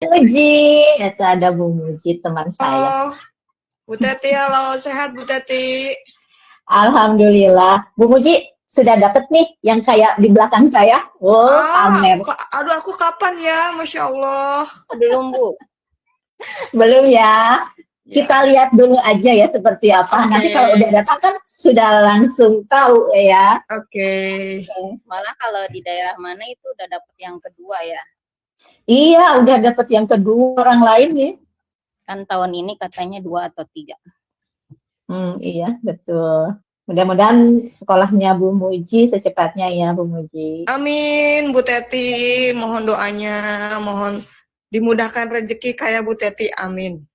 Muji, itu ada Bu Muji teman saya. Oh, Bu Teti, halo, sehat Bu Teti? Alhamdulillah. Bu Muji sudah dapat nih yang kayak di belakang saya. Oh, pamer. Aduh, aku kapan ya, Masya Allah. Belum, Bu. Belum ya. Ya, Kita lihat dulu aja ya seperti apa. Nanti Oke. kalau udah datang kan sudah langsung tahu ya. oke. Malah kalau di daerah mana itu udah dapet yang kedua ya. Iya, udah dapat yang kedua orang lain nih. Kan tahun ini katanya 2 atau 3. Iya, betul. Mudah-mudahan sekolahnya Bu Muji secepatnya ya, Bu Muji. Amin, Bu Teti. Mohon doanya, mohon dimudahkan rezeki kayak Bu Teti. Amin.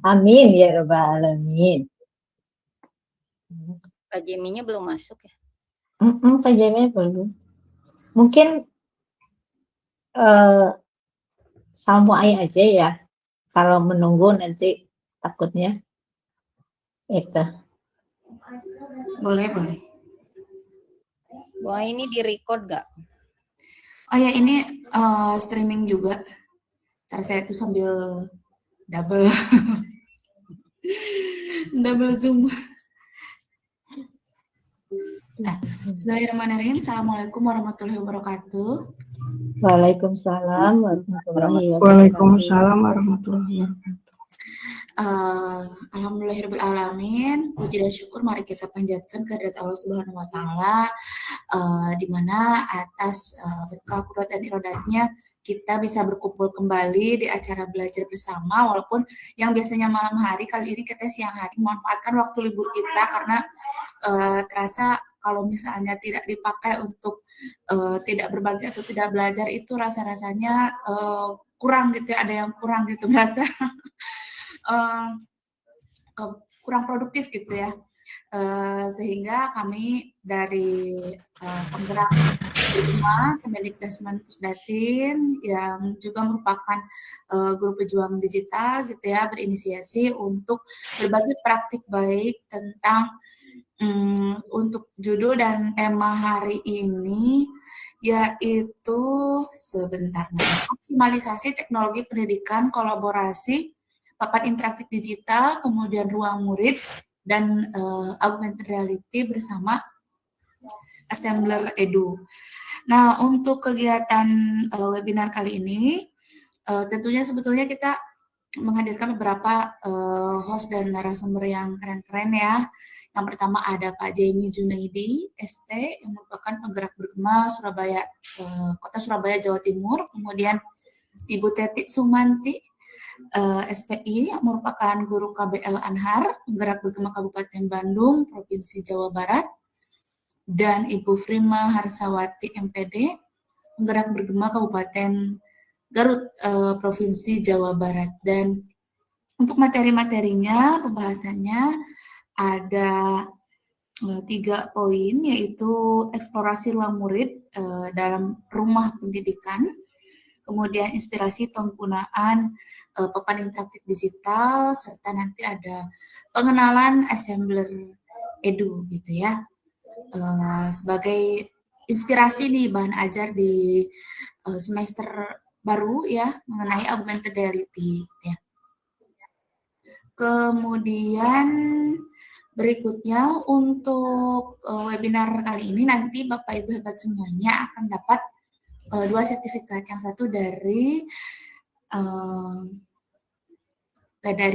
Amin ya rabbal alamin. Pak Jeminya belum masuk ya? Pak Jemi belum. Mungkin Salmu aja ya. Kalau menunggu nanti takutnya itu. Boleh, boleh. Wah, ini di-record gak? Oh ya, ini streaming juga. Ntar saya tuh sambil double double zoom. Nah, bismillahirrahmanirrahim. Assalamualaikum warahmatullahi wabarakatuh. Waalaikumsalam warahmatullahi wabarakatuh. Waalaikumsalam warahmatullahi wabarakatuh. Alhamdulillahirrahmanirrahim. Puji dan syukur mari kita panjatkan kehadirat Allah Subhanahu wa Ta'ala, di mana atas berkah kudrat dan irodatnya kita bisa berkumpul kembali di acara belajar bersama, walaupun yang biasanya malam hari, kali ini kita siang hari. Manfaatkan waktu libur kita karena terasa kalau misalnya tidak dipakai untuk tidak berbagi atau tidak belajar itu rasa-rasanya kurang gitu ya, ada yang kurang gitu, merasa kurang produktif gitu ya. Sehingga kami dari penggerak Bergema Kemendikbudristek Pusdatin yang juga merupakan guru pejuang digital gitu ya, berinisiasi untuk berbagi praktik baik tentang untuk judul dan tema hari ini, yaitu sebentar, optimalisasi teknologi pendidikan kolaborasi papan interaktif digital, kemudian ruang murid dan augmented reality bersama Assembler Edu. Nah, untuk kegiatan webinar kali ini, tentunya sebetulnya kita menghadirkan beberapa host dan narasumber yang keren-keren ya. Yang pertama ada Pak Jemi Junaidi, ST, yang merupakan penggerak Bergema Surabaya, Kota Surabaya, Jawa Timur. Kemudian Ibu Teti Sumanti, SPI, yang merupakan guru KBL Anhar, penggerak Bergema Kabupaten Bandung, Provinsi Jawa Barat. Dan Ibu Frima Harsawati, MPD, penggerak Bergema Kabupaten Garut, Provinsi Jawa Barat. Dan untuk materi-materinya, pembahasannya ada 3 poin, yaitu eksplorasi ruang murid dalam rumah pendidikan, kemudian inspirasi penggunaan papan interaktif digital, serta nanti ada pengenalan Assembler Edu gitu ya, sebagai inspirasi nih bahan ajar di semester baru ya mengenai augmented reality ya. Kemudian berikutnya untuk webinar kali ini nanti Bapak Ibu hebat semuanya akan dapat 2 sertifikat, yang satu dari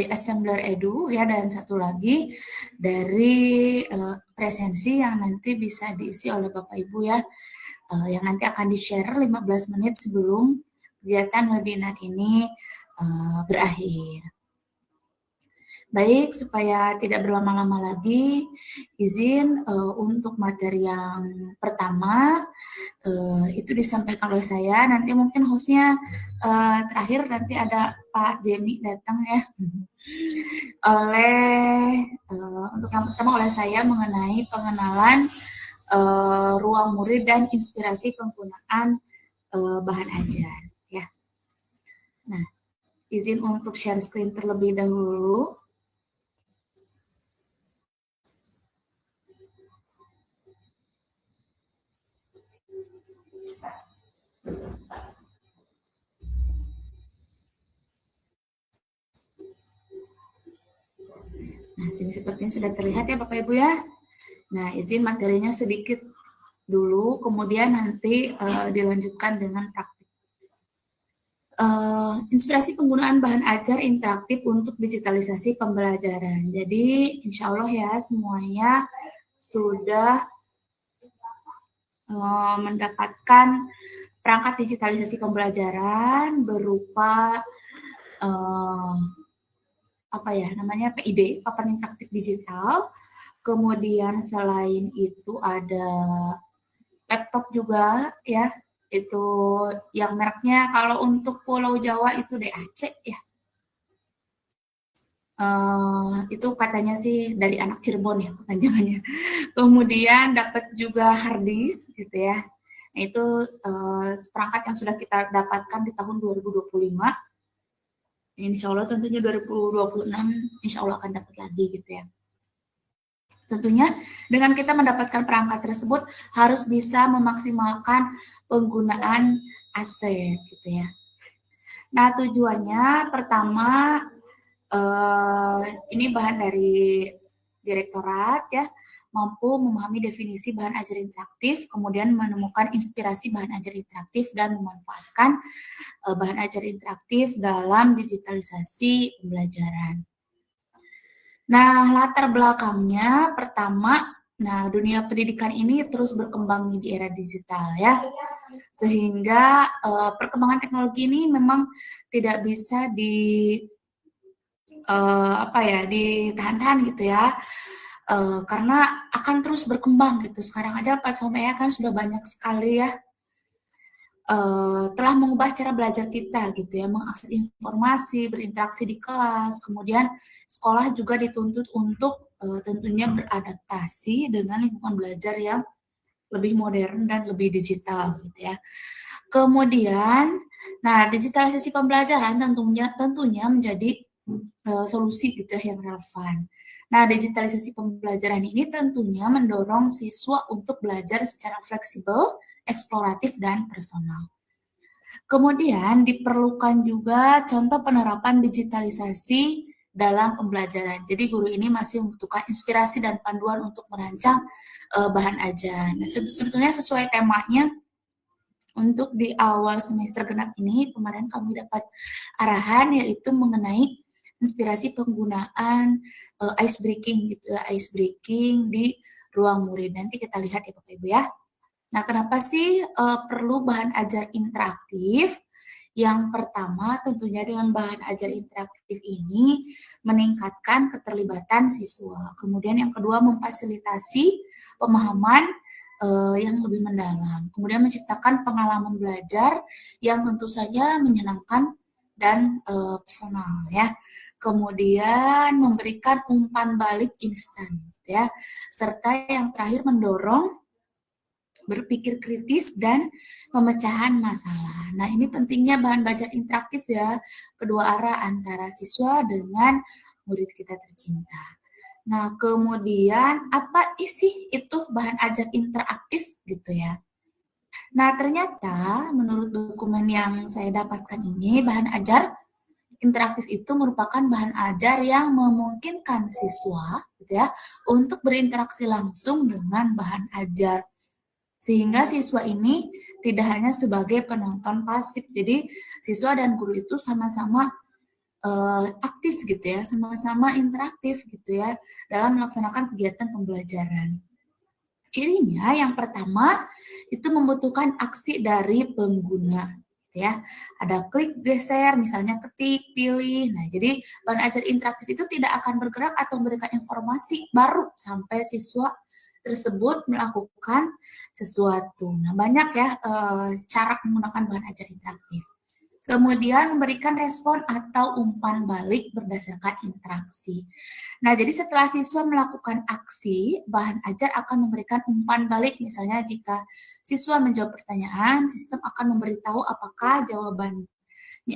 Assembler Edu ya, dan satu lagi dari presensi yang nanti bisa diisi oleh Bapak Ibu ya, yang nanti akan di-share 15 menit sebelum kegiatan webinar ini berakhir. Baik, supaya tidak berlama-lama lagi, izin untuk materi yang pertama itu disampaikan oleh saya. Nanti mungkin hostnya terakhir nanti ada Pak Jemi datang ya. Untuk yang pertama oleh saya mengenai pengenalan ruang murid dan inspirasi penggunaan bahan ajar ya. Nah, izin untuk share screen terlebih dahulu. Nah, sini sepertinya sudah terlihat ya Bapak Ibu ya. Nah, izin materinya sedikit dulu, kemudian nanti dilanjutkan dengan praktik. Inspirasi penggunaan bahan ajar interaktif untuk digitalisasi pembelajaran. Jadi, insya Allah ya semuanya sudah mendapatkan perangkat digitalisasi pembelajaran berupa apa ya namanya PID, papan interaktif digital. Kemudian selain itu ada laptop juga ya, itu yang mereknya kalau untuk Pulau Jawa itu DAC ya. Itu katanya sih dari anak Cirebon ya kepanjangannya. Kemudian dapat juga hard disk gitu ya. Nah, itu perangkat yang sudah kita dapatkan di tahun 2025. Insya Allah tentunya 2026 insya Allah akan dapat lagi gitu ya. Tentunya dengan kita mendapatkan perangkat tersebut harus bisa memaksimalkan penggunaan aset gitu ya. Nah tujuannya pertama ini bahan dari direktorat ya, mampu memahami definisi bahan ajar interaktif, kemudian menemukan inspirasi bahan ajar interaktif dan memanfaatkan bahan ajar interaktif dalam digitalisasi pembelajaran. Nah, latar belakangnya pertama, nah dunia pendidikan ini terus berkembang di era digital ya, sehingga perkembangan teknologi ini memang tidak bisa ditahan-tahan gitu ya, karena akan terus berkembang gitu. Sekarang aja platform AI kan sudah banyak sekali ya, telah mengubah cara belajar kita gitu ya, mengakses informasi, berinteraksi di kelas, kemudian sekolah juga dituntut untuk tentunya beradaptasi dengan lingkungan belajar yang lebih modern dan lebih digital gitu ya. Kemudian, nah digitalisasi pembelajaran tentunya menjadi solusi gitu ya yang relevan. Nah, digitalisasi pembelajaran ini tentunya mendorong siswa untuk belajar secara fleksibel, eksploratif, dan personal. Kemudian diperlukan juga contoh penerapan digitalisasi dalam pembelajaran. Jadi guru ini masih membutuhkan inspirasi dan panduan untuk merancang bahan ajar. Nah, sebetulnya sesuai temanya untuk di awal semester genap ini kemarin kami dapat arahan yaitu mengenai inspirasi penggunaan ice breaking gitu ya, ice breaking di ruang murid. Nanti kita lihat ya Bapak Ibu ya. Nah, kenapa sih perlu bahan ajar interaktif? Yang pertama, tentunya dengan bahan ajar interaktif ini meningkatkan keterlibatan siswa. Kemudian yang kedua, memfasilitasi pemahaman yang lebih mendalam. Kemudian menciptakan pengalaman belajar yang tentu saja menyenangkan dan personal ya. Kemudian memberikan umpan balik instan ya. Serta yang terakhir mendorong berpikir kritis dan pemecahan masalah. Nah, ini pentingnya bahan belajar interaktif ya, kedua arah antara siswa dengan murid kita tercinta. Nah, kemudian apa isi itu bahan ajar interaktif gitu ya. Nah, ternyata menurut dokumen yang saya dapatkan ini, bahan ajar interaktif itu merupakan bahan ajar yang memungkinkan siswa gitu ya, untuk berinteraksi langsung dengan bahan ajar. Sehingga siswa ini tidak hanya sebagai penonton pasif, jadi siswa dan guru itu sama-sama aktif gitu ya, sama-sama interaktif gitu ya dalam melaksanakan kegiatan pembelajaran. Cirinya yang pertama itu membutuhkan aksi dari pengguna gitu ya. Ada klik, geser, misalnya ketik, pilih. Nah, jadi bahan ajar interaktif itu tidak akan bergerak atau memberikan informasi baru sampai siswa tersebut melakukan sesuatu. Nah, banyak ya cara menggunakan bahan ajar interaktif. Kemudian memberikan respon atau umpan balik berdasarkan interaksi. Nah, jadi setelah siswa melakukan aksi, bahan ajar akan memberikan umpan balik. Misalnya jika siswa menjawab pertanyaan, sistem akan memberitahu apakah jawabannya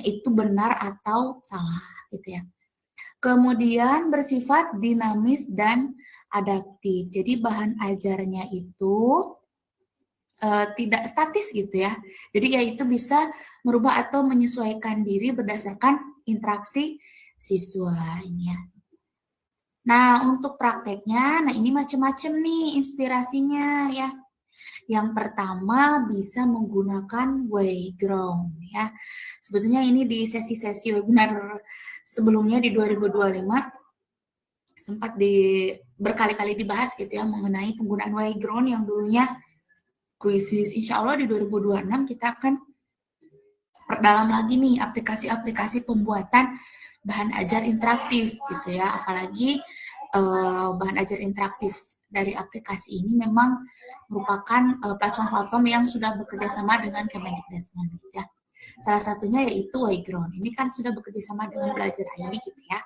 itu benar atau salah, gitu ya. Kemudian bersifat dinamis dan adaptif. Jadi bahan ajarnya itu tidak statis gitu ya. Jadi yaitu bisa merubah atau menyesuaikan diri berdasarkan interaksi siswa ini ya. Nah, untuk prakteknya, nah ini macam-macam nih inspirasinya ya. Yang pertama bisa menggunakan Wayground ya. Sebetulnya ini di sesi-sesi webinar sebelumnya di 2025 sempat berkali-kali dibahas gitu ya mengenai penggunaan Wayground yang dulunya Quizzes. Insya Allah di 2026 kita akan perdalam lagi nih aplikasi-aplikasi pembuatan bahan ajar interaktif gitu ya. Apalagi bahan ajar interaktif dari aplikasi ini memang merupakan platform-platform yang sudah bekerja sama dengan Kemendikbudristek gitu ya. Salah satunya yaitu Wayground. Ini kan sudah bekerja sama dengan Belajar ID gitu ya.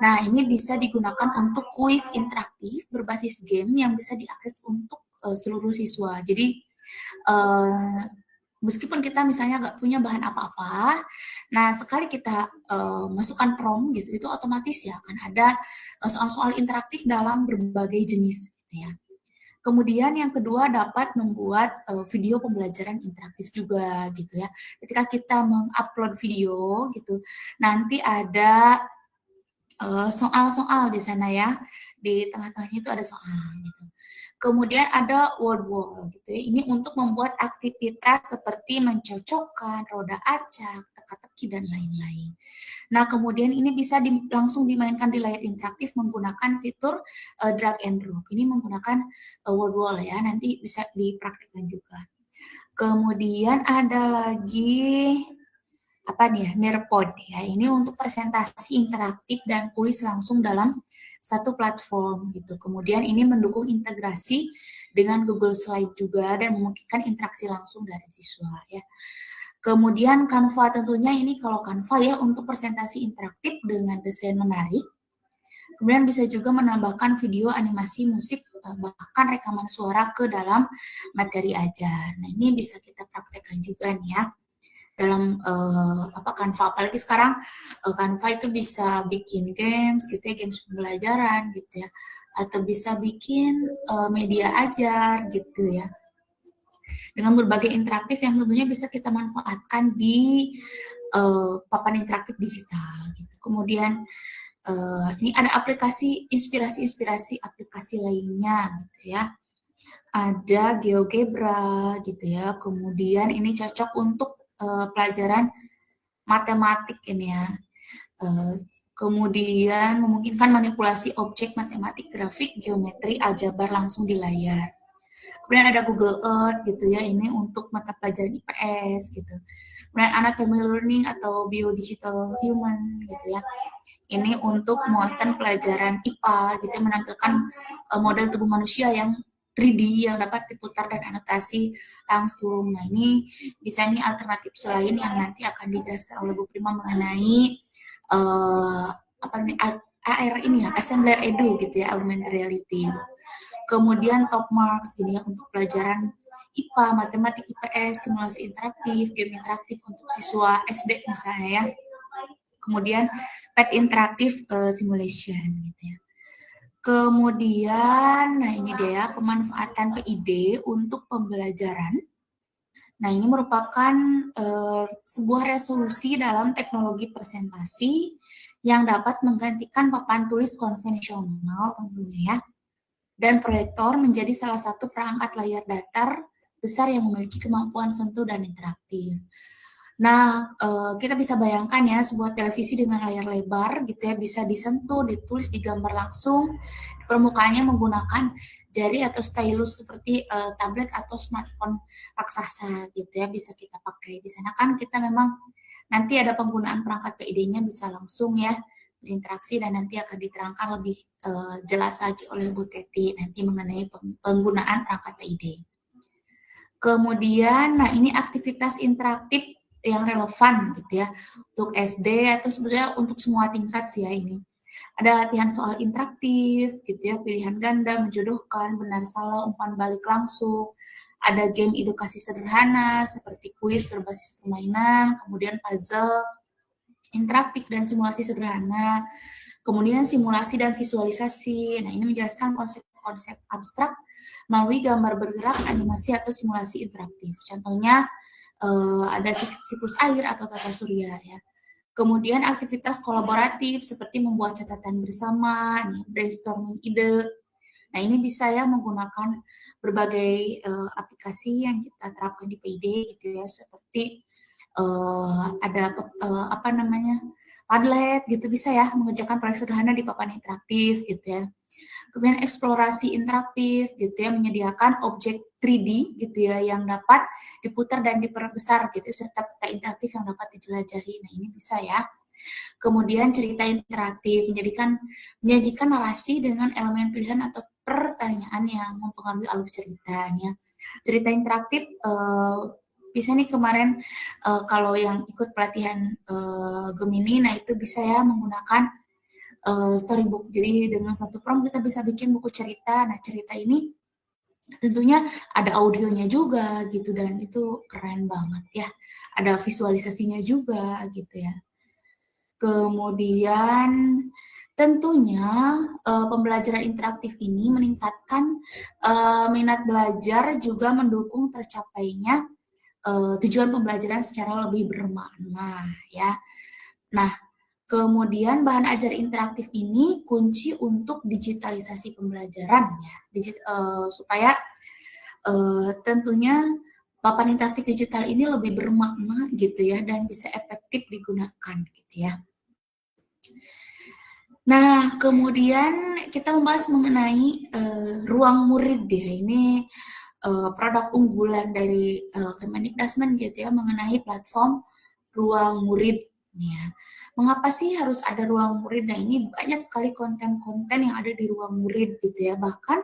Nah, ini bisa digunakan untuk kuis interaktif berbasis game yang bisa diakses untuk seluruh siswa. Jadi meskipun kita misalnya nggak punya bahan apa-apa, nah sekali kita masukkan prompt gitu, itu otomatis ya akan ada soal-soal interaktif dalam berbagai jenis gitu ya. Kemudian yang kedua dapat membuat video pembelajaran interaktif juga gitu ya. Ketika kita mengupload video gitu, nanti ada soal-soal di sana ya. Di tengah-tengahnya itu ada soal gitu. Kemudian ada word wall gitu ya. Ini untuk membuat aktivitas seperti mencocokkan, roda acak, teka-teki dan lain-lain. Nah, kemudian ini bisa langsung dimainkan di layar interaktif menggunakan fitur drag and drop. Ini menggunakan word wall ya. Nanti bisa dipraktikkan juga. Kemudian ada lagi apa nih ya, Nearpod ya. Ini untuk presentasi interaktif dan kuis langsung dalam satu platform gitu. Kemudian ini mendukung integrasi dengan Google Slide juga dan memungkinkan interaksi langsung dari siswa ya. Kemudian Canva tentunya ini kalau Canva ya untuk presentasi interaktif dengan desain menarik. Kemudian bisa juga menambahkan video, animasi, musik, bahkan rekaman suara ke dalam materi ajar. Nah, ini bisa kita praktekkan juga nih ya dalam Canva, apalagi sekarang Canva itu bisa bikin games gitu ya, games pembelajaran gitu ya, atau bisa bikin media ajar gitu ya, dengan berbagai interaktif yang tentunya bisa kita manfaatkan di papan interaktif digital gitu. Kemudian ini ada aplikasi inspirasi aplikasi lainnya gitu ya. Ada GeoGebra gitu ya. Kemudian ini cocok untuk pelajaran matematik ini ya. Kemudian memungkinkan manipulasi objek matematik, grafik, geometri, aljabar langsung di layar. Kemudian ada Google Earth gitu ya, ini untuk mata pelajaran IPS gitu. Kemudian Anatomy Learning atau Biodigital Human gitu ya. Ini untuk muatan pelajaran IPA gitu, menampilkan model tubuh manusia yang 3D yang dapat diputar dan anotasi langsung. Nah, ini bisa nih alternatif selain yang nanti akan dijelaskan oleh Bu Prima mengenai AR ini ya, Assembler Edu gitu ya, augmented reality. Kemudian Top Marks ini ya untuk pelajaran IPA, matematik, IPS, simulasi interaktif, game interaktif untuk siswa SD misalnya ya. Kemudian pet interaktif simulation gitu ya. Kemudian, nah ini dia pemanfaatan PID untuk pembelajaran. Nah, ini merupakan sebuah resolusi dalam teknologi presentasi yang dapat menggantikan papan tulis konvensional tentunya ya. Dan proyektor menjadi salah satu perangkat layar datar besar yang memiliki kemampuan sentuh dan interaktif. Nah, kita bisa bayangkan ya sebuah televisi dengan layar lebar gitu ya, bisa disentuh, ditulis, digambar langsung. Permukaannya menggunakan jari atau stylus seperti tablet atau smartphone raksasa gitu ya, bisa kita pakai. Di sana kan kita memang nanti ada penggunaan perangkat PID-nya bisa langsung ya berinteraksi dan nanti akan diterangkan lebih jelas lagi oleh Bu Teti nanti mengenai penggunaan perangkat PID. Kemudian, nah ini aktivitas interaktif yang relevan gitu ya untuk SD atau sebenarnya untuk semua tingkat sih ya ini. Ada latihan soal interaktif gitu ya, pilihan ganda, menjodohkan, benar salah, umpan balik langsung. Ada game edukasi sederhana seperti kuis berbasis permainan, kemudian puzzle interaktif dan simulasi sederhana. Kemudian simulasi dan visualisasi. Nah, ini menjelaskan konsep-konsep abstrak melalui gambar bergerak, animasi atau simulasi interaktif. Contohnya ada siklus air atau tata surya ya. Kemudian aktivitas kolaboratif seperti membuat catatan bersama, nih, brainstorming ide. Nah, ini bisa ya menggunakan berbagai aplikasi yang kita terapkan di PID gitu ya, seperti ada apa namanya, Padlet gitu, bisa ya mengerjakan proyek sederhana di papan interaktif gitu ya. Kemudian eksplorasi interaktif gitu ya, menyediakan objek 3D gitu ya yang dapat diputar dan diperbesar gitu serta peta interaktif yang dapat dijelajahi. Nah, ini bisa ya. Kemudian cerita interaktif menyajikan narasi dengan elemen pilihan atau pertanyaan yang mempengaruhi alur ceritanya. Cerita interaktif bisa nih kemarin kalau yang ikut pelatihan Gemini, nah itu bisa ya menggunakan storybook. Jadi dengan satu prompt kita bisa bikin buku cerita. Nah, cerita ini tentunya ada audionya juga gitu dan itu keren banget ya. Ada visualisasinya juga gitu ya. Kemudian tentunya pembelajaran interaktif ini meningkatkan minat belajar, juga mendukung tercapainya tujuan pembelajaran secara lebih bermakna ya. Nah, kemudian bahan ajar interaktif ini kunci untuk digitalisasi pembelajaran ya, supaya tentunya papan interaktif digital ini lebih bermakna gitu ya dan bisa efektif digunakan gitu ya. Nah, kemudian kita membahas mengenai ruang murid ya. Ini produk unggulan dari Kemendikbudristek gitu ya, mengenai platform ruang murid ya. Mengapa sih harus ada ruang murid? Nah, ini banyak sekali konten-konten yang ada di ruang murid gitu ya. Bahkan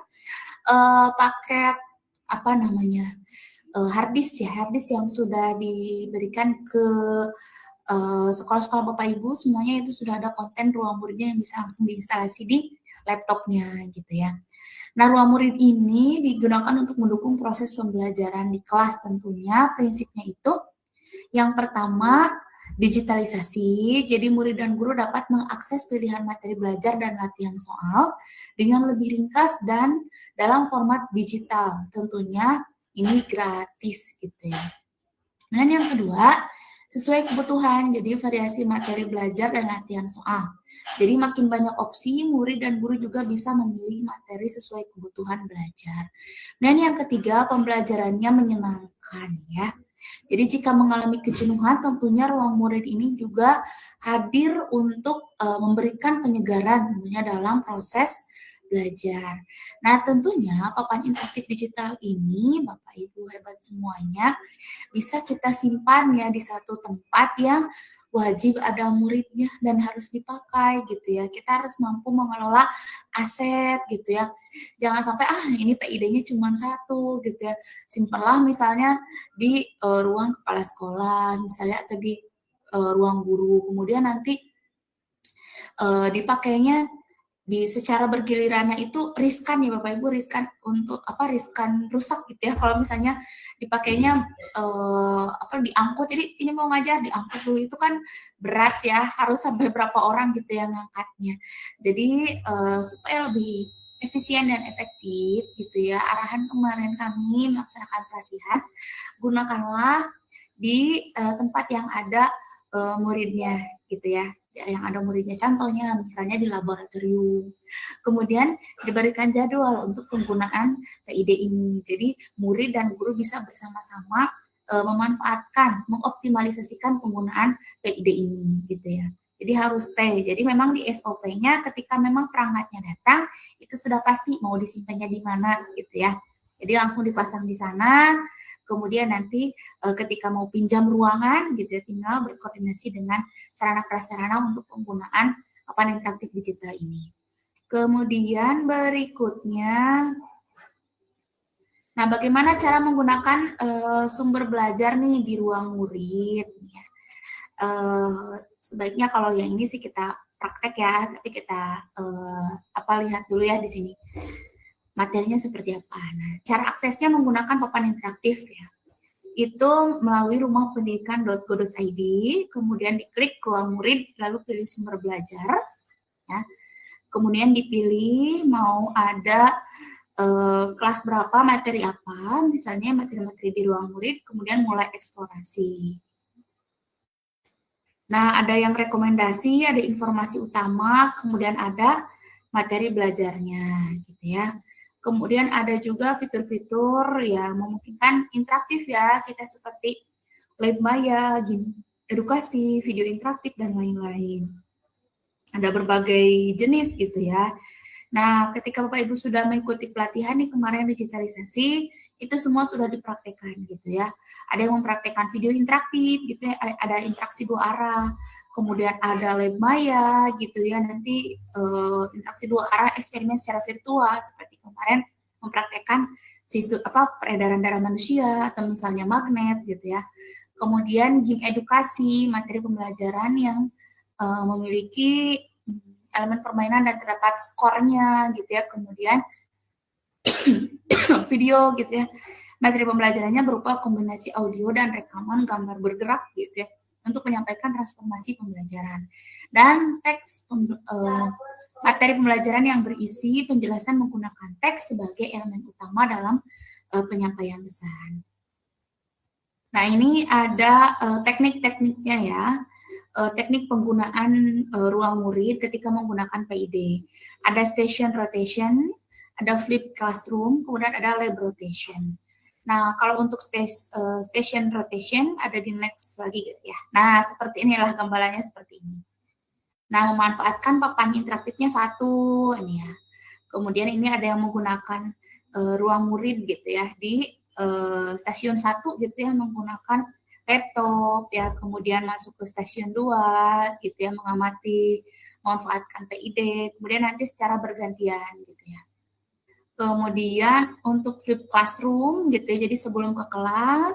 paket apa namanya harddisk yang sudah diberikan ke sekolah-sekolah Bapak Ibu, semuanya itu sudah ada konten ruang muridnya yang bisa langsung diinstalasi di laptopnya gitu ya. Nah, ruang murid ini digunakan untuk mendukung proses pembelajaran di kelas tentunya. Prinsipnya itu yang pertama, digitalisasi. Jadi murid dan guru dapat mengakses pilihan materi belajar dan latihan soal dengan lebih ringkas dan dalam format digital. Tentunya ini gratis gitu ya. Dan yang kedua, sesuai kebutuhan. Jadi variasi materi belajar dan latihan soal. Jadi makin banyak opsi, murid dan guru juga bisa memilih materi sesuai kebutuhan belajar. Dan yang ketiga, pembelajarannya menyenangkan ya. Jadi jika mengalami kejenuhan, tentunya ruang murid ini juga hadir untuk memberikan penyegaran tentunya dalam proses belajar. Nah, tentunya papan interaktif digital ini, Bapak Ibu hebat semuanya, bisa kita simpan ya di satu tempat yang wajib ada muridnya dan harus dipakai gitu ya. Kita harus mampu mengelola aset gitu ya. Jangan sampai ini PID-nya cuma satu gitu ya. Simpanlah misalnya di ruang kepala sekolah misalnya atau di ruang guru. Kemudian nanti dipakainya di secara bergilirannya itu riskan ya Bapak Ibu, riskan untuk riskan rusak gitu ya kalau misalnya dipakainya diangkut. Jadi ini mau ngajar diangkut dulu itu kan berat ya, harus sampai berapa orang gitu yang ngangkatnya. Jadi supaya lebih efisien dan efektif gitu ya, arahan kemarin kami melaksanakan pelatihan, gunakanlah di tempat yang ada muridnya gitu ya, yang ada muridnya, contohnya misalnya di laboratorium. Kemudian diberikan jadwal untuk penggunaan PID ini. Jadi murid dan guru bisa bersama-sama memanfaatkan, mengoptimalisasikan penggunaan PID ini gitu ya. Jadi harus stay. Jadi memang di SOP-nya ketika memang perangkatnya datang, itu sudah pasti mau disimpannya di mana gitu ya. Jadi langsung dipasang di sana. Kemudian nanti ketika mau pinjam ruangan gitu ya, tinggal berkoordinasi dengan sarana prasarana untuk penggunaan papan interaktif digital ini. Kemudian berikutnya, nah bagaimana cara menggunakan sumber belajar nih di ruang murid? Ya. Sebaiknya kalau yang ini sih kita praktek ya, tapi kita lihat dulu ya di sini. Materinya seperti apa. Nah, cara aksesnya menggunakan papan interaktif ya. Itu melalui rumahpendidikan.go.id, kemudian diklik ruang murid, lalu pilih sumber belajar. Ya. Kemudian dipilih mau ada kelas berapa, materi apa, misalnya materi-materi di ruang murid, kemudian mulai eksplorasi. Nah, ada yang rekomendasi, ada informasi utama, kemudian ada materi belajarnya, gitu ya. Kemudian ada juga fitur-fitur yang memungkinkan interaktif ya, kita seperti lab maya, game edukasi, video interaktif, dan lain-lain. Ada berbagai jenis gitu ya. Nah, ketika Bapak Ibu sudah mengikuti pelatihan nih kemarin digitalisasi, itu semua sudah dipraktekkan gitu ya. Ada yang mempraktekkan video interaktif gitu ya, ada interaksi dua arah, kemudian ada lab maya gitu ya, nanti interaksi dua arah eksperimen secara virtual seperti kemarin mempraktekkan peredaran darah manusia atau misalnya magnet gitu ya. Kemudian game edukasi, materi pembelajaran yang memiliki elemen permainan dan terdapat skornya gitu ya. Kemudian video gitu ya. Materi pembelajarannya berupa kombinasi audio dan rekaman gambar bergerak gitu ya untuk menyampaikan transformasi pembelajaran. Dan teks materi pembelajaran yang berisi penjelasan menggunakan teks sebagai elemen utama dalam penyampaian pesan. Nah, ini ada teknik-tekniknya ya. Teknik penggunaan ruang murid ketika menggunakan PID. Ada station rotation, ada flip classroom, kemudian ada lab rotation. Nah, kalau untuk station rotation ada di next lagi gitu ya. Nah, seperti inilah gambarannya seperti ini. Nah, memanfaatkan papan interaktifnya satu ini ya. Kemudian ini ada yang menggunakan ruang murid gitu ya di stasiun 1 gitu ya, menggunakan laptop ya, kemudian masuk ke stasiun 2 gitu ya, mengamati, memanfaatkan PID, kemudian nanti secara bergantian gitu ya. Kemudian untuk flip classroom gitu ya, jadi sebelum ke kelas,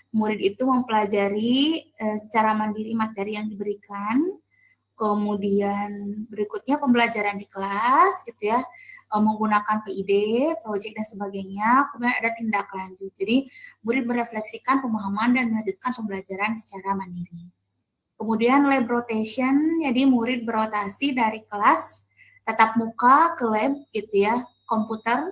murid itu mempelajari secara mandiri materi yang diberikan, kemudian berikutnya pembelajaran di kelas gitu ya, menggunakan PID, proyek dan sebagainya, kemudian ada tindak lanjut. Jadi murid merefleksikan pemahaman dan melanjutkan pembelajaran secara mandiri. Kemudian lab rotation, jadi murid berotasi dari kelas tatap muka ke lab gitu ya, komputer,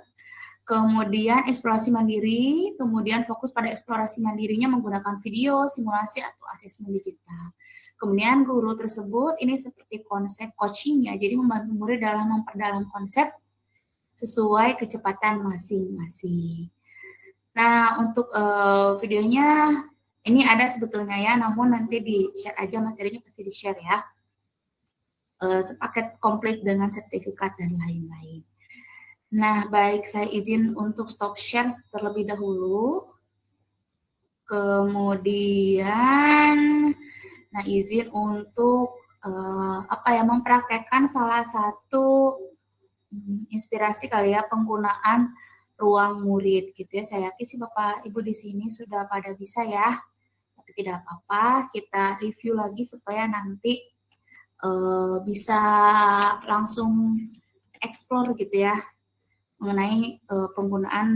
kemudian eksplorasi mandiri, kemudian fokus pada eksplorasi mandirinya menggunakan video, simulasi, atau asesmen digital. Kemudian guru tersebut ini seperti konsep coaching ya, jadi membantu murid dalam memperdalam konsep sesuai kecepatan masing-masing. Nah, untuk videonya ini ada sebetulnya ya, namun nanti di-share aja materinya, pasti di-share ya. Sepaket komplit dengan sertifikat dan lain-lain. Nah, baik, saya izin untuk stop share terlebih dahulu. Kemudian, nah izin untuk mempraktekkan salah satu inspirasi kali ya, penggunaan ruang murid gitu ya. Saya yakin sih Bapak Ibu di sini sudah pada bisa ya, tapi tidak apa-apa, kita review lagi supaya nanti bisa langsung explore gitu ya mengenai penggunaan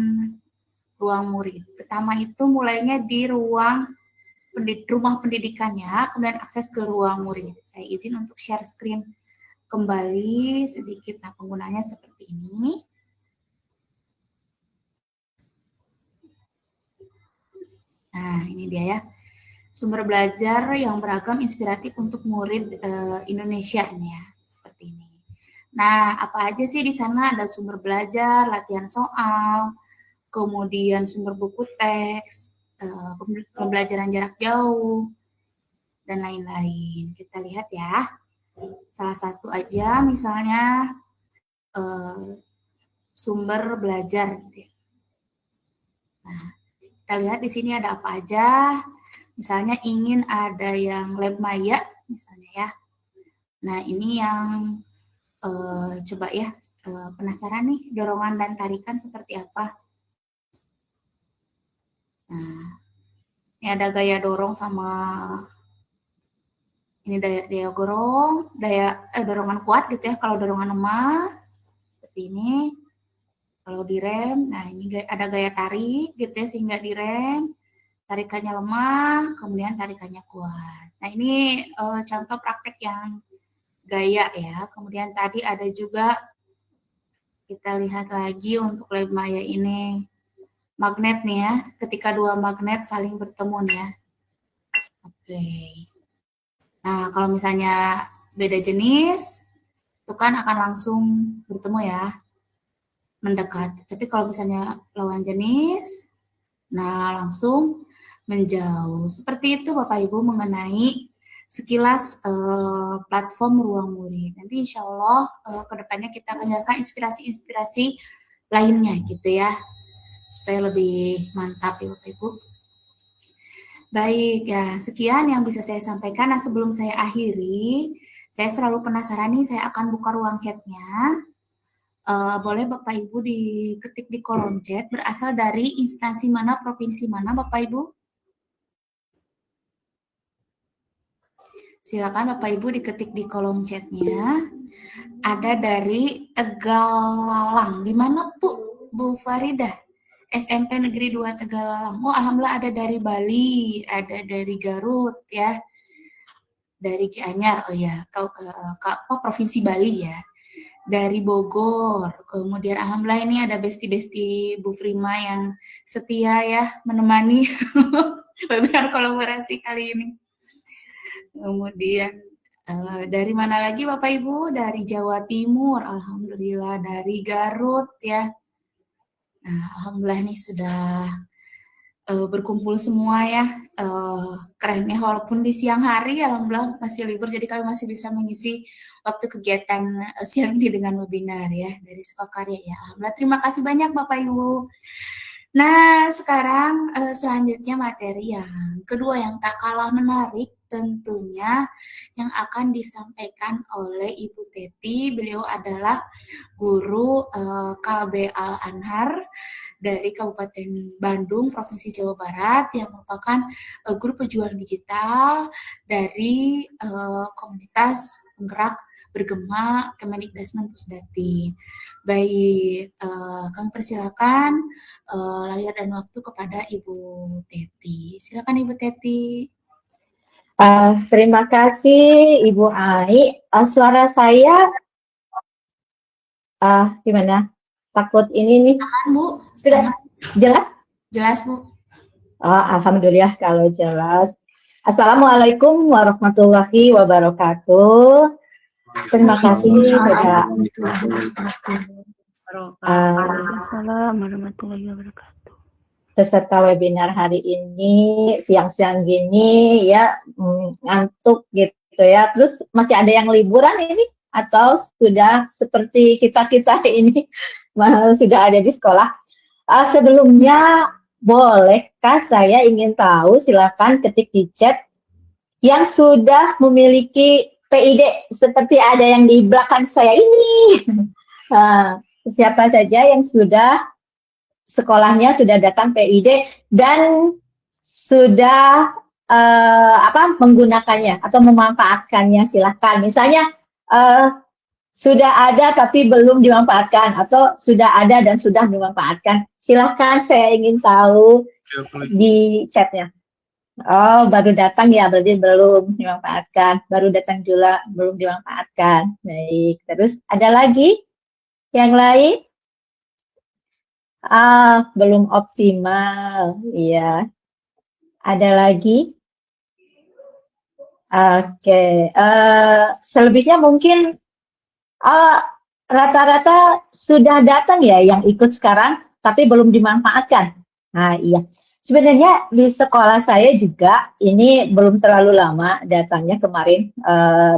ruang murid. Pertama itu mulainya di rumah pendidikannya, kemudian akses ke ruang murid. Saya izin untuk share screen kembali sedikit. Nah, penggunanya seperti ini. Nah, ini dia ya. Sumber belajar yang beragam inspiratif untuk murid Indonesia ini ya, seperti ini. Nah, apa aja sih di sana? Ada sumber belajar, latihan soal, kemudian sumber buku teks, pembelajaran jarak jauh, dan lain-lain. Kita lihat ya. Salah satu aja misalnya sumber belajar gitu ya. Nah, kita lihat di sini ada apa aja. Misalnya ingin ada yang lab maya misalnya ya. Nah, ini yang coba ya, penasaran nih dorongan dan tarikan seperti apa. Nah, ini ada gaya dorong sama ini daya dorongan kuat gitu ya. Kalau dorongan lemah seperti ini. Kalau direm, nah ini ada gaya tarik gitu ya, sehingga direm, tarikannya lemah, kemudian tarikannya kuat. Nah, ini contoh praktek yang gaya ya. Kemudian tadi ada juga, kita lihat lagi untuk lab maya ini magnet nih ya, ketika dua magnet saling bertemu nih ya. Oke. Nah, kalau misalnya beda jenis, itu kan akan langsung bertemu ya, mendekat. Tapi kalau misalnya lawan jenis, nah langsung menjauh. Seperti itu Bapak Ibu mengenai sekilas platform Ruang Murid. Nanti insya Allah kedepannya kita akan melakukan inspirasi-inspirasi lainnya gitu ya, supaya lebih mantap ya Bapak Ibu. Baik ya, sekian yang bisa saya sampaikan. Nah sebelum saya akhiri, saya selalu penasaran nih, saya akan buka ruang chatnya. Boleh Bapak Ibu diketik di kolom chat, berasal dari instansi mana, provinsi mana Bapak Ibu? Silakan Bapak Ibu diketik di kolom chatnya. Ada dari Tegalalang. Di mana Bu Faridah? SMP Negeri 2 Tegalalang. Oh, alhamdulillah ada dari Bali, ada dari Garut ya. Dari Gianyar, oh ya, Provinsi Bali ya. Dari Bogor, kemudian alhamdulillah ini ada besti-besti Bu Frima yang setia ya menemani webinar kolaborasi kali ini. Kemudian dari mana lagi Bapak Ibu? Dari Jawa Timur, alhamdulillah, dari Garut ya. Nah, alhamdulillah nih sudah berkumpul semua ya. Kerennya walaupun di siang hari, alhamdulillah masih libur, jadi kami masih bisa mengisi waktu kegiatan siang ini dengan webinar ya dari Sukakarya ya. Alhamdulillah, terima kasih banyak Bapak Ibu. Nah, sekarang selanjutnya materi yang kedua yang tak kalah menarik tentunya yang akan disampaikan oleh Ibu Teti. Beliau adalah guru KB Al-Anhar dari Kabupaten Bandung, Provinsi Jawa Barat, yang merupakan guru pejuang digital dari komunitas penggerak bergema Kemendikbudristek Pusdati. Baik, kami persilakan layar dan waktu kepada Ibu Teti. Silakan Ibu Teti. Terima kasih Ibu Ai. Suara saya gimana? Takut ini nih. Aman Bu? Sudah Aman. jelas? Jelas Bu. Alhamdulillah kalau jelas. Assalamualaikum warahmatullahi wabarakatuh. Terima kasih kepada Waalaikumsalam warahmatullahi wabarakatuh. Peserta webinar hari ini siang-siang gini ya ngantuk gitu ya. Terus masih ada yang liburan ini atau sudah seperti kita-kita ini sudah ada di sekolah. Sebelumnya bolehkah saya ingin tahu, silakan ketik di chat yang sudah memiliki PID seperti ada yang di belakang saya ini. Siapa saja yang sudah sekolahnya sudah datang PID dan sudah menggunakannya atau memanfaatkannya, silakan. Misalnya sudah ada tapi belum dimanfaatkan atau sudah ada dan sudah dimanfaatkan. Silakan, saya ingin tahu di chatnya. Oh, baru datang ya, berarti belum dimanfaatkan. Baru datang juga, belum dimanfaatkan. Baik, terus ada lagi yang lain? Belum optimal. Iya. Ada lagi? Oke. Selebihnya mungkin rata-rata sudah datang ya yang ikut sekarang, tapi belum dimanfaatkan. Nah, iya. Sebenarnya di sekolah saya juga ini belum terlalu lama datangnya kemarin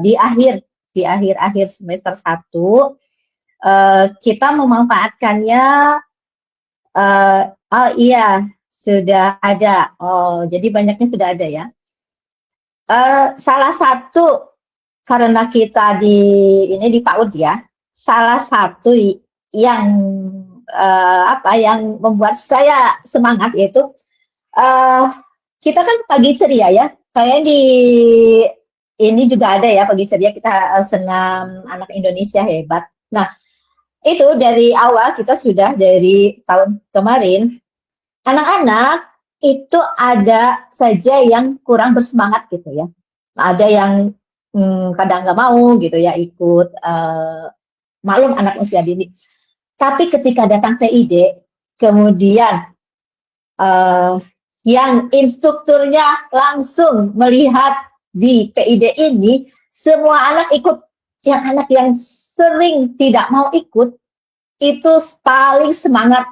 di akhir semester 1 kita memanfaatkannya. Iya, sudah ada. Oh, jadi banyaknya sudah ada ya. Salah satu karena kita di PAUD ya, salah satu yang yang membuat saya semangat yaitu kita kan pagi ceria ya. Kayak ini juga ada ya pagi ceria, kita senam anak Indonesia hebat. Nah, itu dari awal kita sudah dari tahun kemarin, anak-anak itu ada saja yang kurang bersemangat gitu ya. Ada yang kadang nggak mau gitu ya ikut, maklum anak usia dini. Tapi ketika datang PID, kemudian yang instrukturnya langsung melihat di PID ini, semua anak ikut. Yang anak yang sering tidak mau ikut, itu paling semangat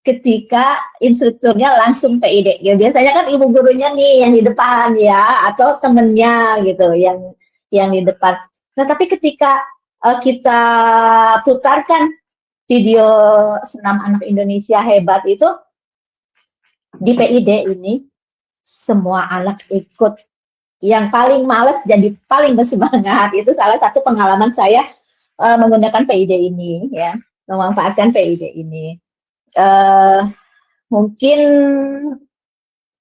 ketika instrukturnya langsung PID. Ya, biasanya kan ibu gurunya nih yang di depan ya, atau temennya gitu yang di depan. Nah, tapi ketika kita putarkan video senam anak Indonesia hebat itu di PID ini, semua anak ikut. Yang paling males jadi paling bersemangat. Itu salah satu pengalaman saya menggunakan PID ini ya, memanfaatkan PID ini. Mungkin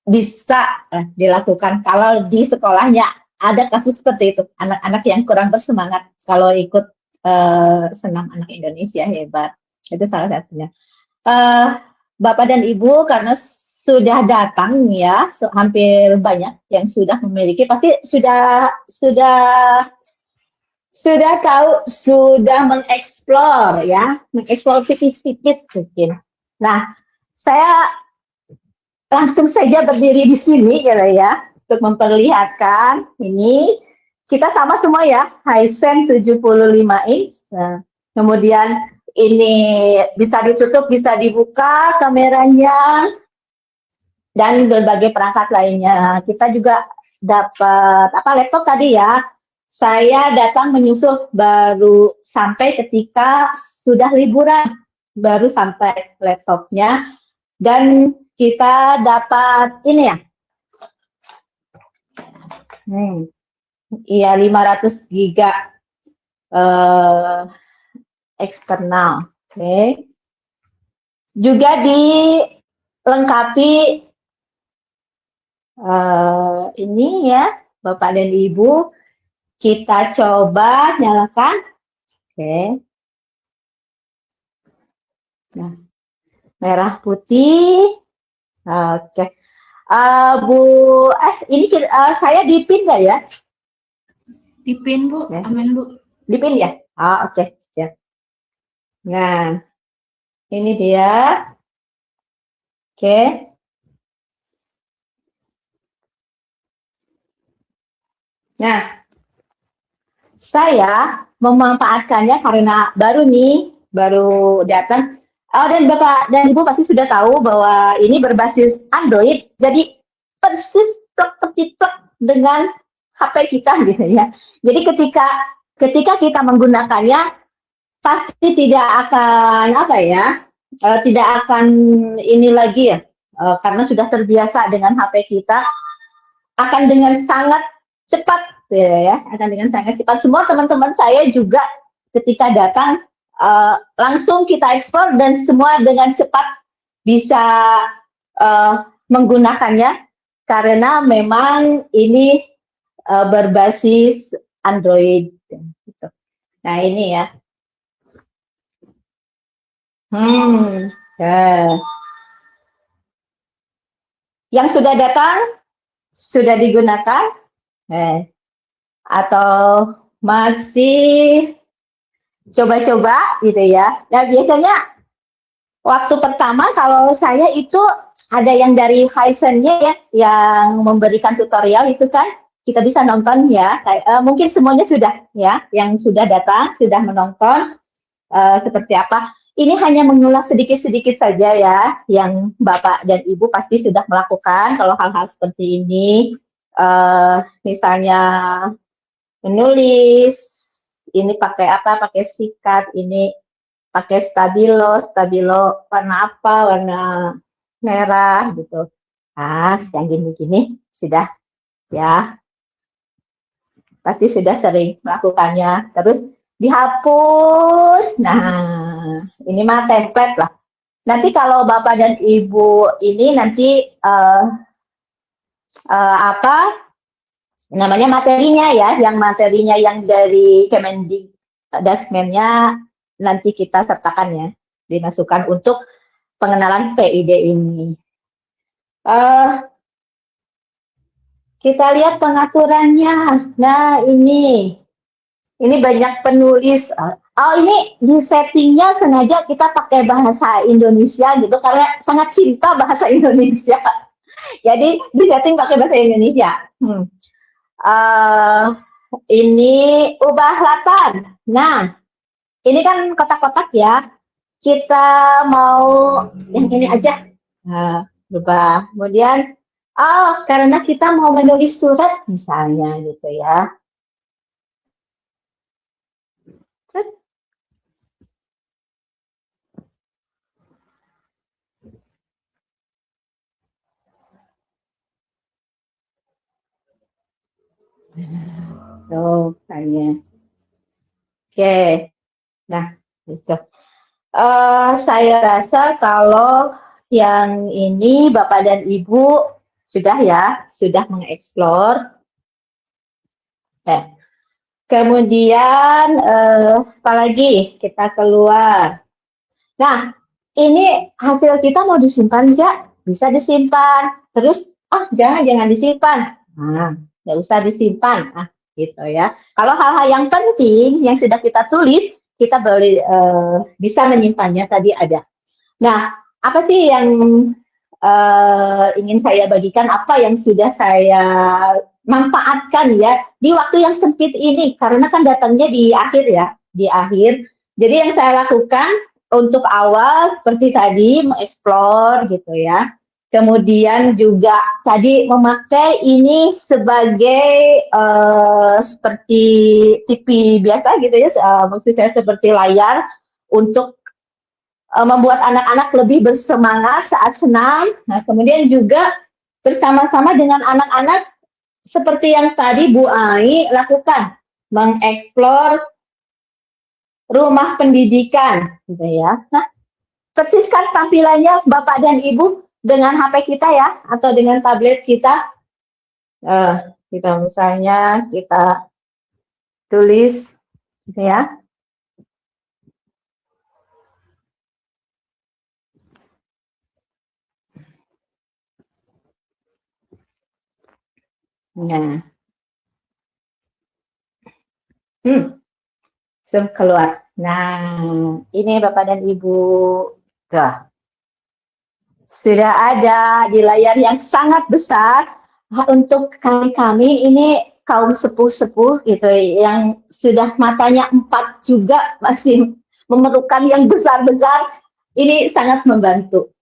bisa dilakukan kalau di sekolahnya ada kasus seperti itu, anak-anak yang kurang bersemangat kalau ikut senam anak Indonesia hebat. Itu salah satunya. Bapak dan Ibu, karena sudah datang ya, hampir banyak yang sudah memiliki, pasti sudah tahu, sudah mengeksplor ya, mengeksplor tipis-tipis mungkin. Nah, saya langsung saja berdiri di sini gitu ya, untuk memperlihatkan ini kita sama semua ya, Hisense 75 inch. Kemudian ini bisa ditutup, bisa dibuka kameranya, dan berbagai perangkat lainnya. Kita juga dapat laptop tadi ya. Saya datang menyusul baru sampai ketika sudah liburan, baru sampai laptopnya. Dan kita dapat ini ya. Iya, 500 giga eksternal. Oke. Juga dilengkapi ini ya, Bapak dan Ibu, kita coba nyalakan. Oke. Nah, merah putih. Oke. Bu, ini saya dipin nggak ya? Dipin Bu, Ya. aman Bu. Dipin ya? Oke, siap. Nah, ini dia. Oke. Nah, saya memanfaatkannya karena baru datang. Dan Bapak dan Ibu pasti sudah tahu bahwa ini berbasis Android, jadi persis plek dengan HP kita gitu ya. Jadi ketika kita menggunakannya, pasti tidak akan tidak akan ini lagi ya, karena sudah terbiasa dengan HP kita, akan dengan sangat cepat ya, akan dengan sangat cepat. Semua teman-teman saya juga ketika datang langsung kita ekspor dan semua dengan cepat bisa menggunakannya karena memang ini berbasis Android gitu. Nah, ini ya. Ya. Yang sudah datang sudah digunakan atau masih coba-coba gitu ya. Nah, biasanya waktu pertama kalau saya itu ada yang dari Hisense-nya ya, yang memberikan tutorial itu kan, kita bisa nonton ya. Mungkin semuanya sudah ya, yang sudah datang, sudah menonton seperti apa. Ini hanya mengulas sedikit-sedikit saja ya, yang Bapak dan Ibu pasti sudah melakukan kalau hal-hal seperti ini. Misalnya menulis, ini pakai apa? Pakai sikat, ini pakai stabilo warna apa? Warna merah gitu. Yang gini-gini sudah ya. Pasti sudah sering melakukannya. Terus dihapus. Nah, ini mah template lah. Nanti kalau Bapak dan Ibu ini nanti namanya materinya ya, yang materinya yang dari Kemendikbudrismennya nanti kita sertakan ya, dimasukkan untuk pengenalan PID ini. Kita lihat pengaturannya. Nah, ini banyak penulis. Ini di settingnya sengaja kita pakai bahasa Indonesia gitu karena sangat cinta bahasa Indonesia. Jadi di setting pakai bahasa Indonesia. Eh, ini ubah latar. Nah, ini kan kotak-kotak ya. Kita mau yang ini aja. Nah, ubah. Kemudian, oh, karena kita mau menulis surat misalnya gitu ya. Tuh, kayaknya. Oke. Nah, gitu. Saya rasa kalau yang ini Bapak dan Ibu sudah ya, sudah mengeksplor. Kemudian apalagi kita keluar. Nah, ini hasil kita mau disimpan nggak? Bisa disimpan. Terus, jangan disimpan. Nah, nggak usah disimpan. Ah, gitu ya. Kalau hal-hal yang penting yang sudah kita tulis, kita boleh bisa menyimpannya. Tadi ada. Nah, apa sih yang ingin saya bagikan? Apa yang sudah saya manfaatkan ya di waktu yang sempit ini? Karena kan datangnya di akhir ya, di akhir. Jadi yang saya lakukan untuk awal seperti tadi mengeksplor gitu ya. Kemudian juga tadi memakai ini sebagai seperti TV biasa gitu ya, maksud saya seperti layar untuk membuat anak-anak lebih bersemangat saat senam. Nah, kemudian juga bersama-sama dengan anak-anak seperti yang tadi Bu Ai lakukan, mengeksplor rumah pendidikan, gitu ya. Nah, persiskan tampilannya Bapak dan Ibu dengan HP kita ya, atau dengan tablet kita. Kita misalnya kita tulis, gitu ya. Nah, zoom keluar. Nah, ini Bapak dan Ibu. Sudah ada di layar yang sangat besar. Untuk kami ini kaum sepuh-sepuh gitu yang sudah matanya 4 juga masih memerlukan yang besar-besar, ini sangat membantu.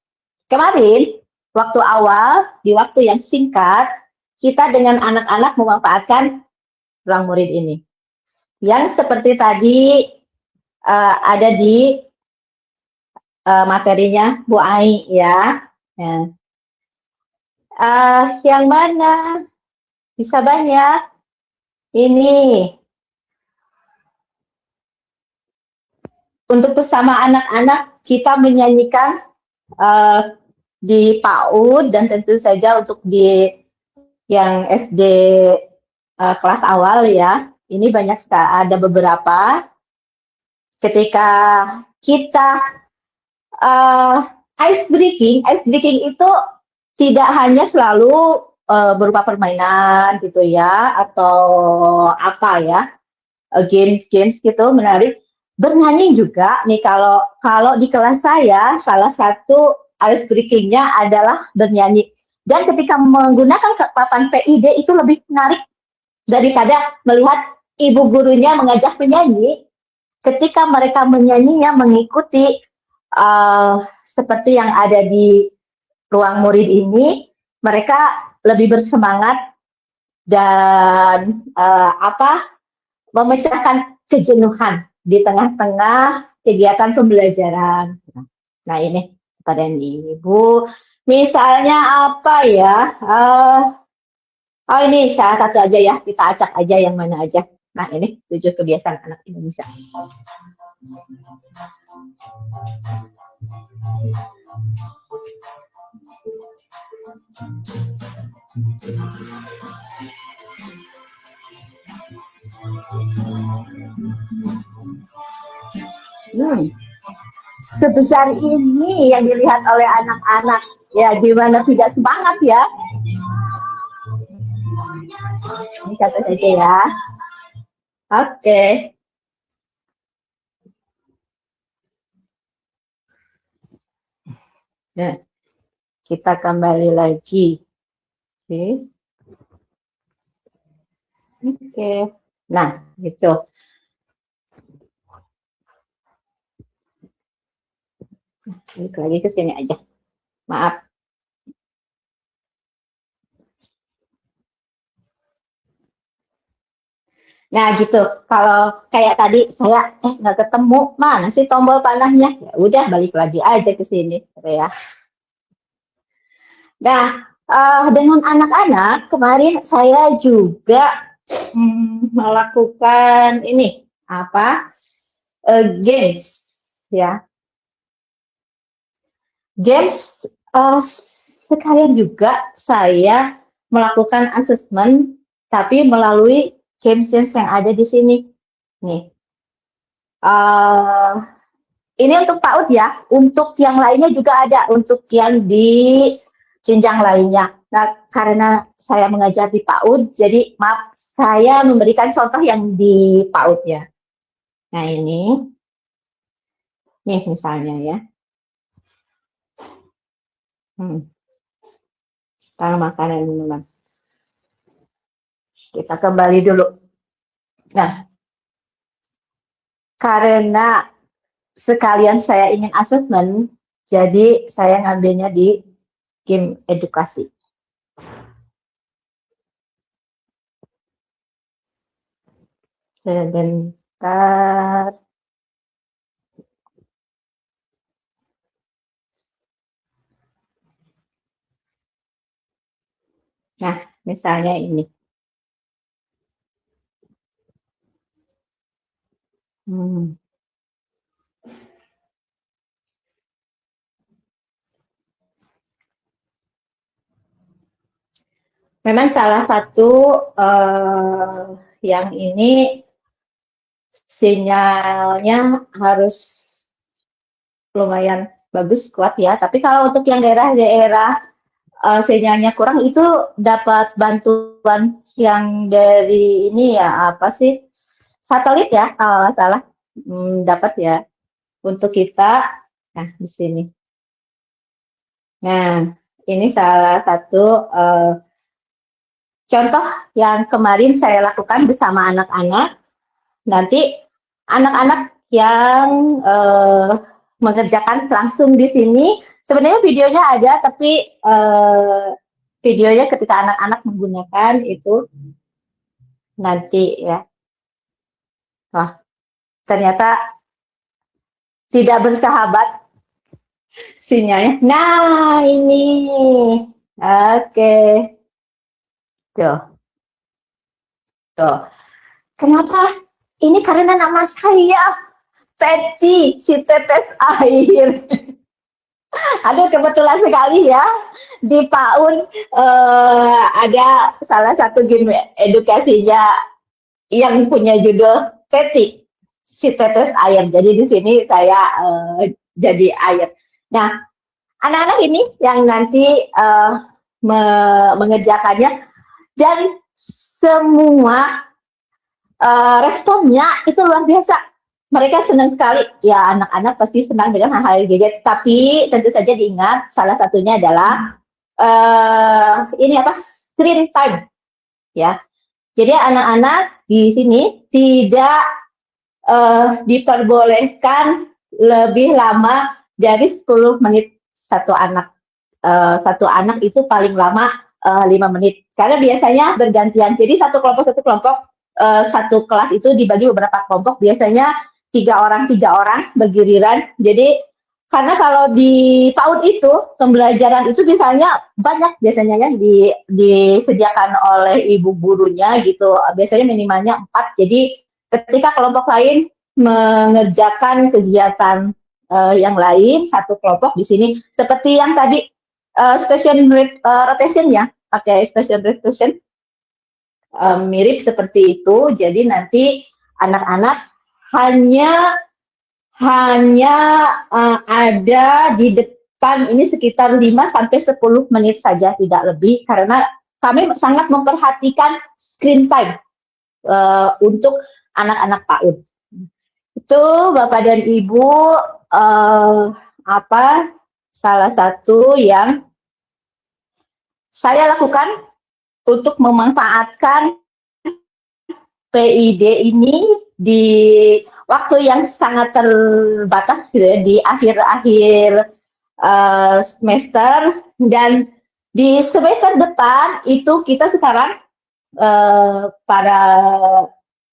Kemarin waktu awal di waktu yang singkat kita dengan anak-anak memanfaatkan ruang murid ini yang seperti tadi ada di materinya Bu Ai ya. Yang mana bisa banyak ini untuk bersama anak-anak kita menyanyikan di PAUD dan tentu saja untuk di yang SD kelas awal ya, ini banyak ada beberapa ketika kita ice breaking itu tidak hanya selalu berupa permainan gitu ya atau apa ya, games gitu menarik. Bernyanyi juga nih, kalau di kelas saya salah satu ice breaking-nya adalah bernyanyi. Dan ketika menggunakan papan PID itu lebih menarik daripada melihat ibu gurunya mengajak menyanyi. Ketika mereka menyanyinya mengikuti seperti yang ada di ruang murid ini, mereka lebih bersemangat dan memecahkan kejenuhan di tengah-tengah kegiatan pembelajaran. Nah ini pada Ibu, misalnya apa ya? Ini salah satu aja ya, kita acak aja yang mana aja. Nah ini 7 kebiasaan anak Indonesia. Sebesar ini yang dilihat oleh anak-anak, ya gimana tidak semangat ya. Ini satu saja ya. Oke. Nah, kita kembali lagi. Oke. Oke. Nah, gitu. Balik lagi ke sini aja. Maaf. Nah, gitu. Kalau kayak tadi saya nggak ketemu, mana sih tombol panahnya? Ya udah balik lagi aja ke sini, gitu ya. Nah, dengan anak-anak kemarin saya juga melakukan ini apa? Games ya. Games sekalian juga saya melakukan asesmen tapi melalui games yang ada di sini. Nih. Ini untuk PAUD ya, untuk yang lainnya juga ada, untuk yang di jenjang lainnya. Nah, karena saya mengajar di PAUD, jadi maaf, saya memberikan contoh yang di PAUD ya. Nah, ini misalnya ya. Kalau makanan dan minuman. Kita kembali dulu. Nah, karena sekalian saya ingin asesmen, jadi saya ngambilnya di game edukasi. Sebentar. Nah, misalnya ini. Memang salah satu yang ini sinyalnya harus lumayan bagus, kuat ya. Tapi kalau untuk yang daerah-daerah sinyalnya kurang itu dapat bantuan yang dari ini ya, apa sih? Satelit ya, kalau nggak salah. Dapat ya untuk kita. Nah, di sini. Nah, ini salah satu contoh yang kemarin saya lakukan bersama anak-anak. Nanti anak-anak yang mengerjakan langsung di sini, sebenarnya videonya ada, tapi videonya ketika anak-anak menggunakan itu nanti ya. Wah, ternyata tidak bersahabat sinyalnya. Nah, ini. Oke. Tuh. Kenapa? Ini karena nama saya, Peci, si tetes air. Aduh, kebetulan sekali ya, di PAUD ada salah satu game edukasinya yang punya judul Peci, si tetes air. Jadi di sini saya jadi air. Nah, anak-anak ini yang nanti mengerjakannya, dan semua responnya itu luar biasa. Mereka senang sekali. Ya, anak-anak pasti senang dengan hal-hal gadget. Tapi tentu saja diingat, salah satunya adalah ini apa? Screen time. Ya. Jadi anak-anak di sini tidak diperbolehkan lebih lama dari 10 menit satu anak. Satu anak itu paling lama 5 menit. Karena biasanya bergantian. Jadi satu kelompok satu kelas itu dibagi beberapa kelompok, biasanya 3 orang bergiliran. Jadi karena kalau di PAUD itu pembelajaran itu biasanya yang disediakan oleh ibu gurunya gitu, biasanya minimalnya 4. Jadi ketika kelompok lain mengerjakan kegiatan yang lain, satu kelompok di sini seperti yang tadi station rotation ya, pakai station rotation. Mirip seperti itu. Jadi nanti anak-anak hanya ada di depan ini sekitar 5-10 menit saja, tidak lebih, karena kami sangat memperhatikan screen time untuk anak-anak PAUD. Itu Bapak dan Ibu salah satu yang saya lakukan untuk memanfaatkan PID ini di waktu yang sangat terbatas gitu ya, di akhir-akhir semester, dan di semester depan itu kita sekarang para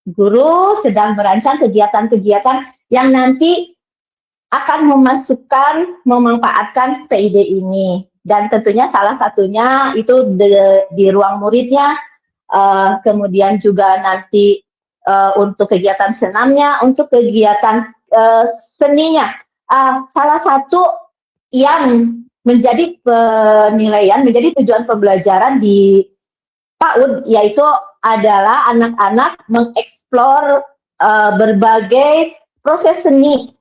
guru sedang merancang kegiatan-kegiatan yang nanti akan memanfaatkan PID ini, dan tentunya salah satunya itu di ruang muridnya, kemudian juga nanti untuk kegiatan senamnya, untuk kegiatan seninya. Salah satu yang menjadi penilaian, menjadi tujuan pembelajaran di PAUD yaitu adalah anak-anak mengeksplor berbagai proses seni,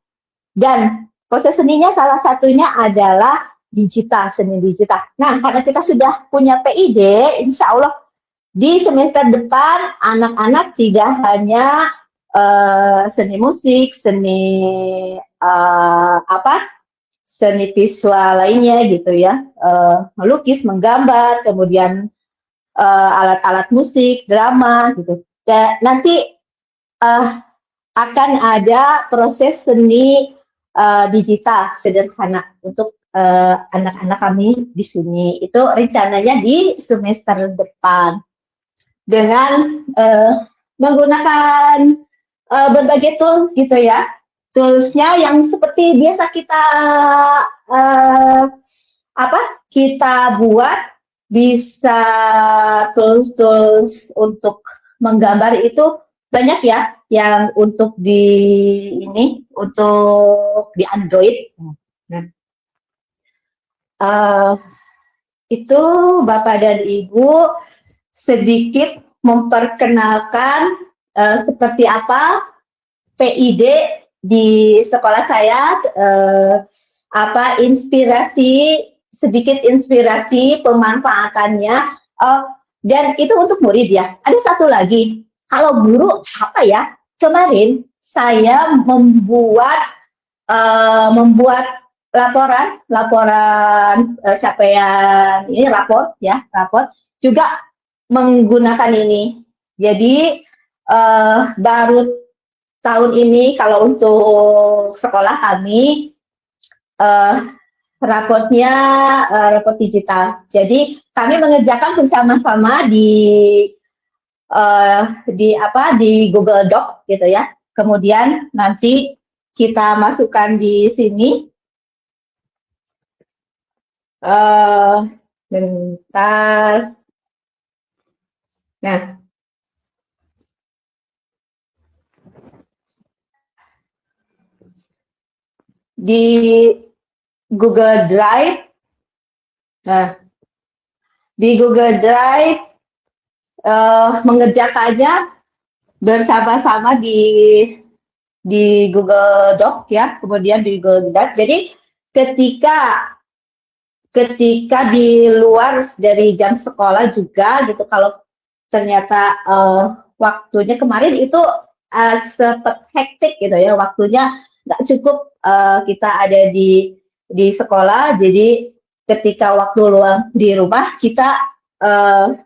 dan proses seninya salah satunya adalah digital, seni digital. Nah, karena kita sudah punya PID, insya Allah di semester depan anak-anak tidak hanya seni musik, seni seni visual lainnya gitu ya, melukis, menggambar, kemudian alat-alat musik, drama gitu. Dan nanti akan ada proses seni digital sederhana untuk anak-anak kami di sini. Itu rencananya di semester depan dengan menggunakan berbagai tools gitu ya. Toolsnya yang seperti biasa kita buat, bisa tools untuk menggambar itu banyak ya, yang untuk untuk di Android. Nah, itu Bapak dan Ibu sedikit memperkenalkan seperti apa PID di sekolah saya, sedikit inspirasi pemanfaatannya, dan itu untuk murid ya. Ada satu lagi, kalau guru apa ya? Kemarin saya membuat laporan capaian ini, rapor juga menggunakan ini. Jadi baru tahun ini kalau untuk sekolah kami raport digital. Jadi kami mengerjakan bersama-sama di Google Doc gitu ya. Kemudian nanti kita masukkan di sini. Bentar. Nah, di Google Drive. Nah, di Google Drive mengerjakannya bersama-sama di Google Doc ya, kemudian di Google Drive. Jadi ketika di luar dari jam sekolah juga gitu, kalau ternyata waktunya kemarin itu sempat hektik gitu ya, waktunya nggak cukup kita ada di sekolah, jadi ketika waktu luang di rumah kita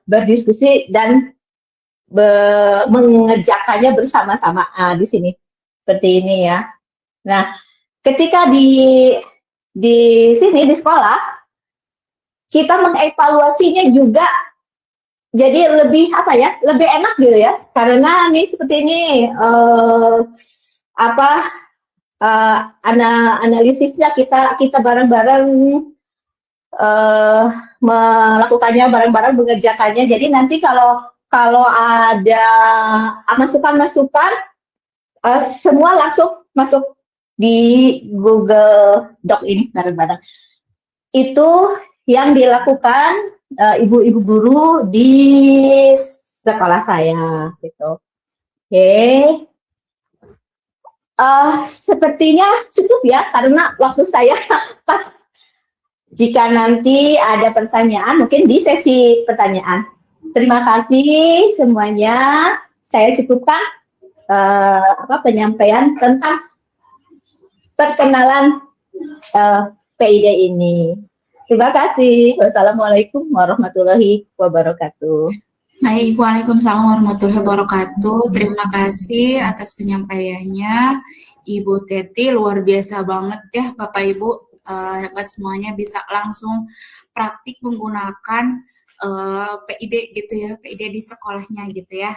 berdiskusi dan mengerjakannya bersama-sama di sini seperti ini ya. Nah, ketika di sini di sekolah kita mengevaluasinya juga jadi lebih lebih enak gitu ya, karena nih seperti ini analisisnya kita bareng-bareng melakukannya bareng-bareng, mengerjakannya. Jadi nanti kalau ada masukan-masukan semua langsung masuk di Google Doc ini bareng-bareng. Itu yang dilakukan ibu-ibu guru di sekolah saya gitu. Oke. Sepertinya cukup ya, karena waktu saya pas. Jika nanti ada pertanyaan, mungkin di sesi pertanyaan. Terima kasih semuanya. Saya cukupkan penyampaian tentang perkenalan PID ini. Terima kasih. Wassalamualaikum warahmatullahi wabarakatuh. Baik, Waalaikumsalam warahmatullahi wabarakatuh. Terima kasih atas penyampaiannya, Ibu Teti. Luar biasa banget ya, Bapak Ibu. Hebat semuanya bisa langsung praktik menggunakan PID gitu ya, PID di sekolahnya gitu ya.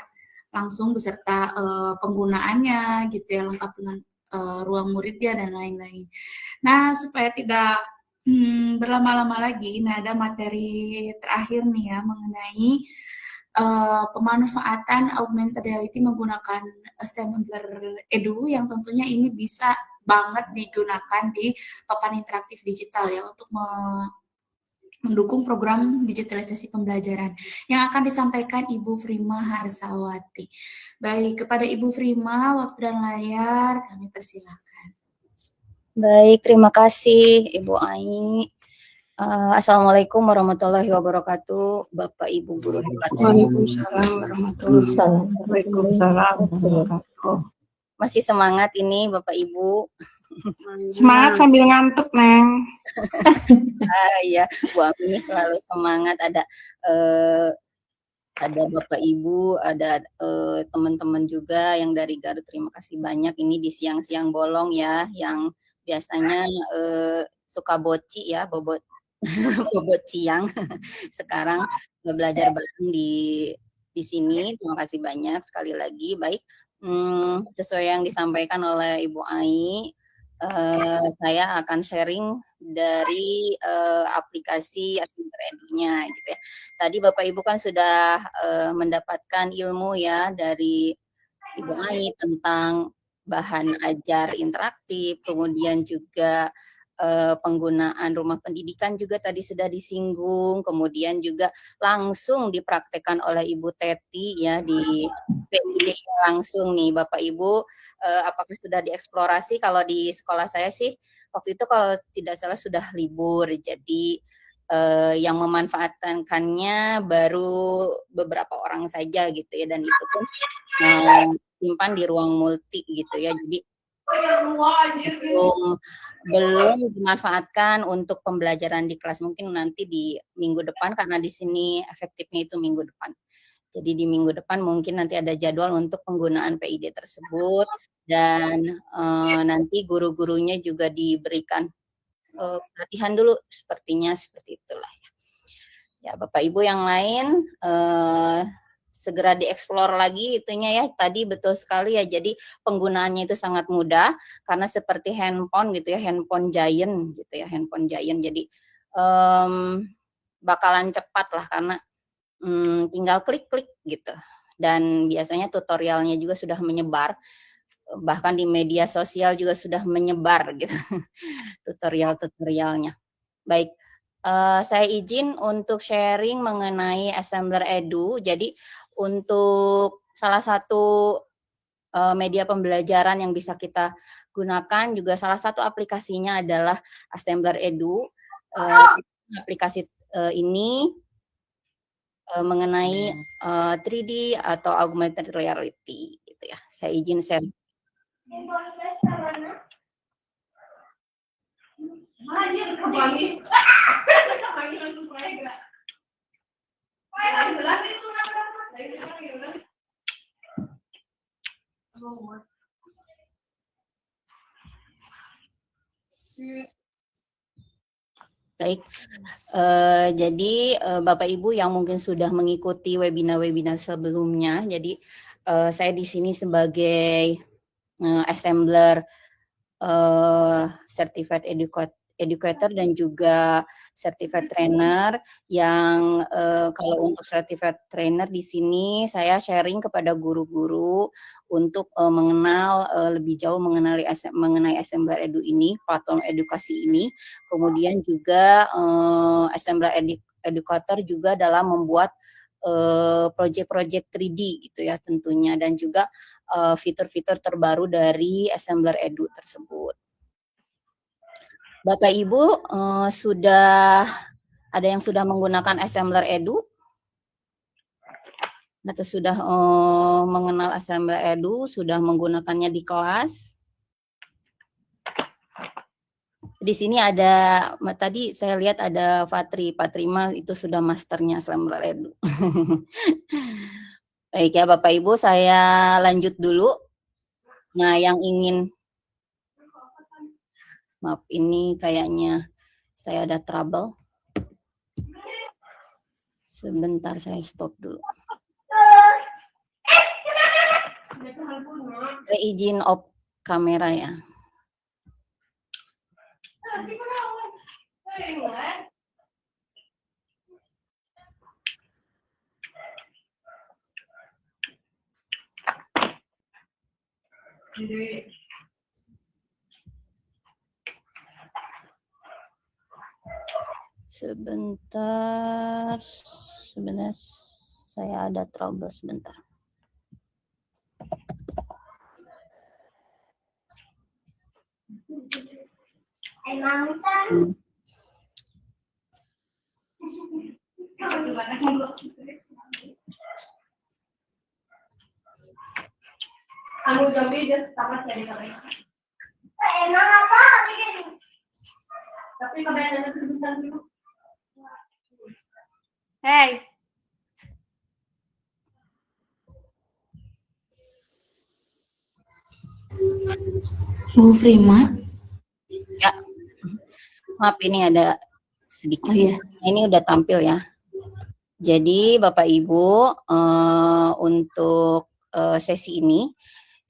Langsung beserta penggunaannya gitu ya, lengkap dengan ruang muridnya dan lain-lain. Nah, supaya tidak berlama-lama lagi, nah ada materi terakhir nih ya mengenai pemanfaatan augmented reality menggunakan assembler edu yang tentunya ini bisa banget digunakan di papan interaktif digital ya untuk mendukung program digitalisasi pembelajaran yang akan disampaikan Ibu Frima Harsawati. Baik, kepada Ibu Frima, waktu dan layar kami persilakan. Baik, terima kasih Ibu Ai. Assalamualaikum warahmatullahi wabarakatuh, Bapak Ibu guru hebat semua. Waalaikumsalam warahmatullahi wabarakatuh. Waalaikumsalam wabarakatuh. Masih semangat ini Bapak Ibu. Semangat sambil ngantuk, Neng. Iya, Bu Ami selalu semangat. Ada Bapak Ibu, ada teman-teman juga yang dari Garut. Terima kasih banyak. Ini di siang-siang bolong ya, yang biasanya suka boci ya, bobot bobot siang. Sekarang belajar bareng di sini. Terima kasih banyak sekali lagi. Baik, sesuai yang disampaikan oleh Ibu Ai, saya akan sharing dari aplikasi Assembler Edu-nya gitu ya. Tadi Bapak Ibu kan sudah mendapatkan ilmu ya dari Ibu Ai tentang bahan ajar interaktif, kemudian juga penggunaan rumah pendidikan juga tadi sudah disinggung, kemudian juga langsung dipraktekkan oleh Ibu Teti ya di PID langsung nih Bapak Ibu. Apakah sudah dieksplorasi? Kalau di sekolah saya sih waktu itu kalau tidak salah sudah libur, jadi yang memanfaatkannya baru beberapa orang saja gitu ya, dan itu pun simpan di ruang multi gitu ya, jadi belum dimanfaatkan untuk pembelajaran di kelas. Mungkin nanti di minggu depan karena di sini efektifnya itu minggu depan. Jadi di minggu depan mungkin nanti ada jadwal untuk penggunaan PID tersebut, dan nanti guru-gurunya juga diberikan pelatihan dulu, sepertinya seperti itulah ya. Ya Bapak Ibu yang lain segera dieksplor lagi itunya ya, tadi betul sekali ya, jadi penggunaannya itu sangat mudah karena seperti handphone gitu ya, handphone giant gitu ya, handphone giant, jadi bakalan cepat lah karena tinggal klik-klik gitu, dan biasanya tutorialnya juga sudah menyebar, bahkan di media sosial juga sudah menyebar gitu tutorial-tutorialnya. Baik, saya izin untuk sharing mengenai Assembler Edu. Jadi untuk salah satu media pembelajaran yang bisa kita gunakan juga salah satu aplikasinya adalah Assembler Edu. Aplikasi ini mengenai 3D atau augmented reality gitu ya. Saya izin share. Baik, jadi Bapak Ibu yang mungkin sudah mengikuti webinar-webinar sebelumnya, jadi saya di sini sebagai assembler certified educator dan juga certified trainer yang kalau untuk certified trainer di sini saya sharing kepada guru-guru untuk mengenal lebih jauh mengenai Assembler Edu ini, platform edukasi ini. Kemudian juga Assembler educator juga dalam membuat proyek-proyek 3D gitu ya tentunya, dan juga fitur-fitur terbaru dari Assembler Edu tersebut. Bapak Ibu sudah ada yang sudah menggunakan Assembler Edu atau sudah mengenal Assembler Edu, sudah menggunakannya di kelas? Di sini ada tadi saya lihat ada Fatri. Patrima itu sudah masternya Assembler Edu. Baik ya Bapak Ibu, saya lanjut dulu. Nah, yang ingin maaf ini kayaknya saya ada trouble. Sebentar saya stop dulu. Izin off kamera ya. Sebentar, sebenarnya saya ada trouble sebentar. Hey. Bu Frima. Ya, maaf ini ada sedikit. Oh iya. Ini udah tampil ya. Jadi Bapak Ibu, untuk sesi ini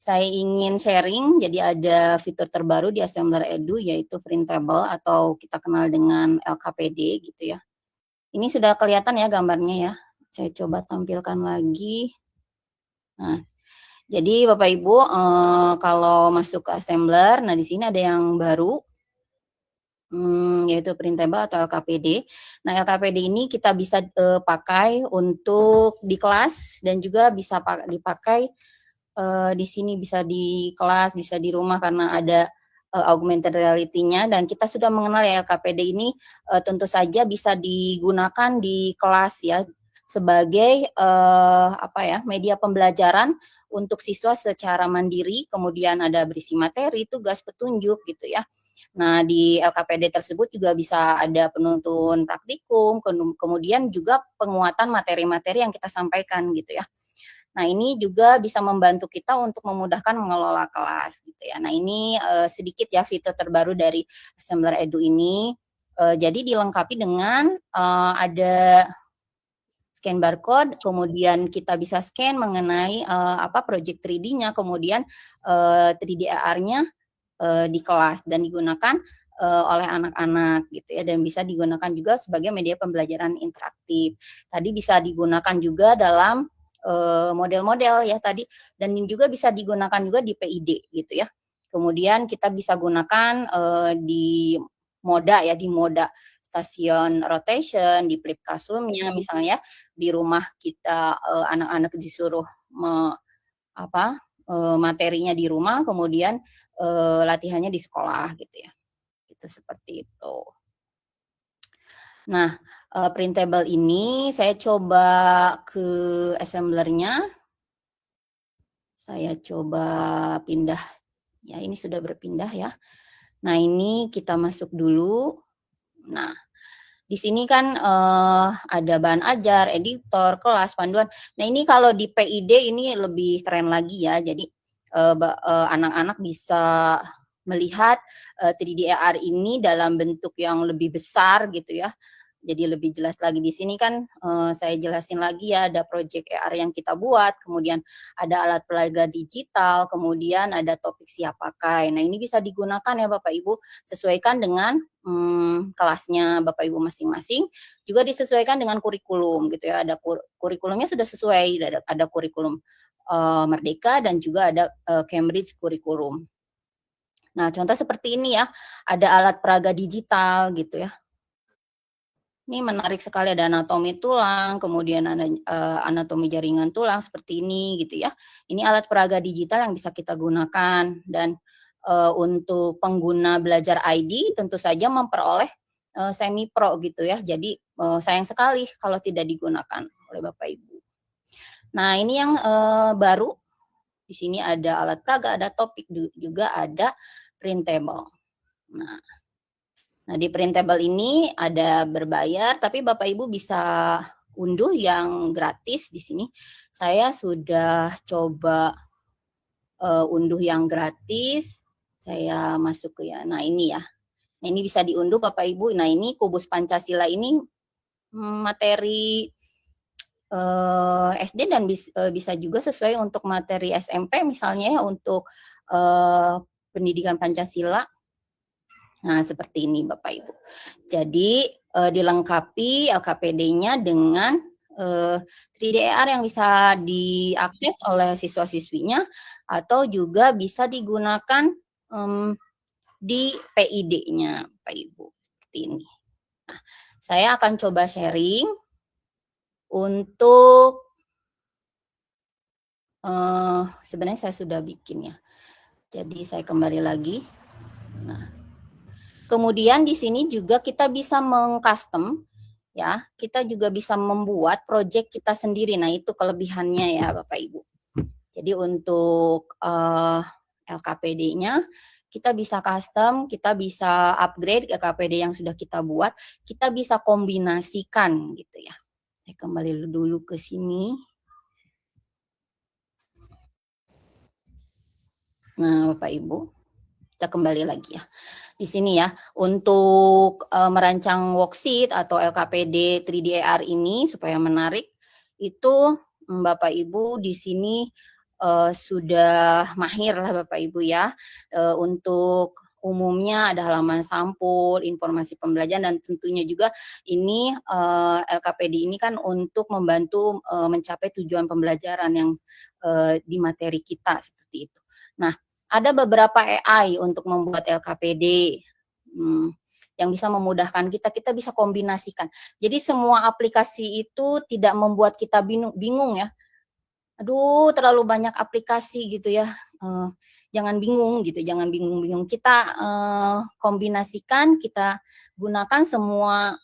saya ingin sharing. Jadi ada fitur terbaru di Assembler Edu yaitu printable atau kita kenal dengan LKPD gitu ya. Ini sudah kelihatan ya gambarnya ya. Saya coba tampilkan lagi. Nah, jadi Bapak Ibu kalau masuk ke Assembler, nah di sini ada yang baru. Yaitu printable atau LKPD. Nah, LKPD ini kita bisa pakai untuk di kelas dan juga bisa dipakai di sini, bisa di kelas, bisa di rumah karena ada augmented reality-nya, dan kita sudah mengenal ya LKPD ini tentu saja bisa digunakan di kelas ya sebagai media pembelajaran untuk siswa secara mandiri, kemudian ada berisi materi, tugas, petunjuk gitu ya. Nah, di LKPD tersebut juga bisa ada penuntun praktikum, kemudian juga penguatan materi-materi yang kita sampaikan gitu ya. Nah, ini juga bisa membantu kita untuk memudahkan mengelola kelas gitu ya. Nah, ini sedikit ya fitur terbaru dari Assembler Edu ini. Jadi dilengkapi dengan ada scan barcode, kemudian kita bisa scan mengenai project 3D-nya, kemudian 3D AR-nya di kelas dan digunakan oleh anak-anak gitu ya, dan bisa digunakan juga sebagai media pembelajaran interaktif. Tadi bisa digunakan juga dalam model-model ya tadi, dan juga bisa digunakan juga di PID gitu ya. Kemudian kita bisa gunakan di moda ya, di moda stasiun rotation, di flip classroom-nya misalnya di rumah kita anak-anak disuruh materinya di rumah, kemudian latihannya di sekolah gitu ya. Itu seperti itu. Nah, printable ini saya coba ke assemblernya. Saya coba pindah. Ya, ini sudah berpindah ya. Nah, ini kita masuk dulu. Nah, di sini kan ada bahan ajar, editor, kelas, panduan. Nah, ini kalau di PID ini lebih keren lagi ya. Jadi anak-anak bisa melihat 3D AR ini dalam bentuk yang lebih besar gitu ya. Jadi lebih jelas lagi. Di sini kan saya jelasin lagi ya, ada project AR yang kita buat, kemudian ada alat peraga digital, kemudian ada topik siap pakai. Nah, ini bisa digunakan ya Bapak Ibu, sesuaikan dengan kelasnya Bapak Ibu masing-masing, juga disesuaikan dengan kurikulum gitu ya. Ada kurikulumnya sudah sesuai, ada kurikulum Merdeka dan juga ada Cambridge kurikulum. Nah, contoh seperti ini ya, ada alat peraga digital gitu ya. Ini menarik sekali, ada anatomi tulang, kemudian ada anatomi jaringan tulang seperti ini gitu ya. Ini alat peraga digital yang bisa kita gunakan, dan untuk pengguna belajar ID tentu saja memperoleh semi pro gitu ya. Jadi sayang sekali kalau tidak digunakan oleh Bapak Ibu. Nah, ini yang baru. Di sini ada alat peraga, ada topik, juga ada printable. Nah, Nah, di printable ini ada berbayar, tapi Bapak Ibu bisa unduh yang gratis di sini. Saya sudah coba unduh yang gratis. Saya masuk ke nah ini ya. Nah, ini bisa diunduh Bapak Ibu. Nah, ini Kubus Pancasila ini materi SD dan bisa juga sesuai untuk materi SMP misalnya ya, untuk pendidikan Pancasila. Nah, seperti ini Bapak Ibu. Jadi dilengkapi LKPD-nya dengan 3D-AR yang bisa diakses oleh siswa-siswinya atau juga bisa digunakan di PID-nya Bapak Ibu. Seperti ini. Nah, saya akan coba sharing untuk sebenarnya saya sudah bikin ya. Jadi saya kembali lagi. Nah, kemudian di sini juga kita bisa mengcustom ya. Kita juga bisa membuat project kita sendiri. Nah, itu kelebihannya ya Bapak Ibu. Jadi untuk LKPD-nya kita bisa custom, kita bisa upgrade LKPD yang sudah kita buat, kita bisa kombinasikan gitu ya. Saya kembali dulu ke sini. Nah, Bapak Ibu, kita kembali lagi ya. Di sini ya, untuk merancang worksheet atau LKPD 3D-AR ini supaya menarik, itu Bapak Ibu di sini sudah mahir lah Bapak Ibu ya. Untuk umumnya ada halaman sampul, informasi pembelajaran, dan tentunya juga ini LKPD ini kan untuk membantu mencapai tujuan pembelajaran yang di materi kita seperti itu. Nah, ada beberapa AI untuk membuat LKPD yang bisa memudahkan kita bisa kombinasikan. Jadi semua aplikasi itu tidak membuat kita bingung ya. Aduh, terlalu banyak aplikasi gitu ya. Jangan bingung gitu, jangan bingung-bingung. Kita kombinasikan, kita gunakan semua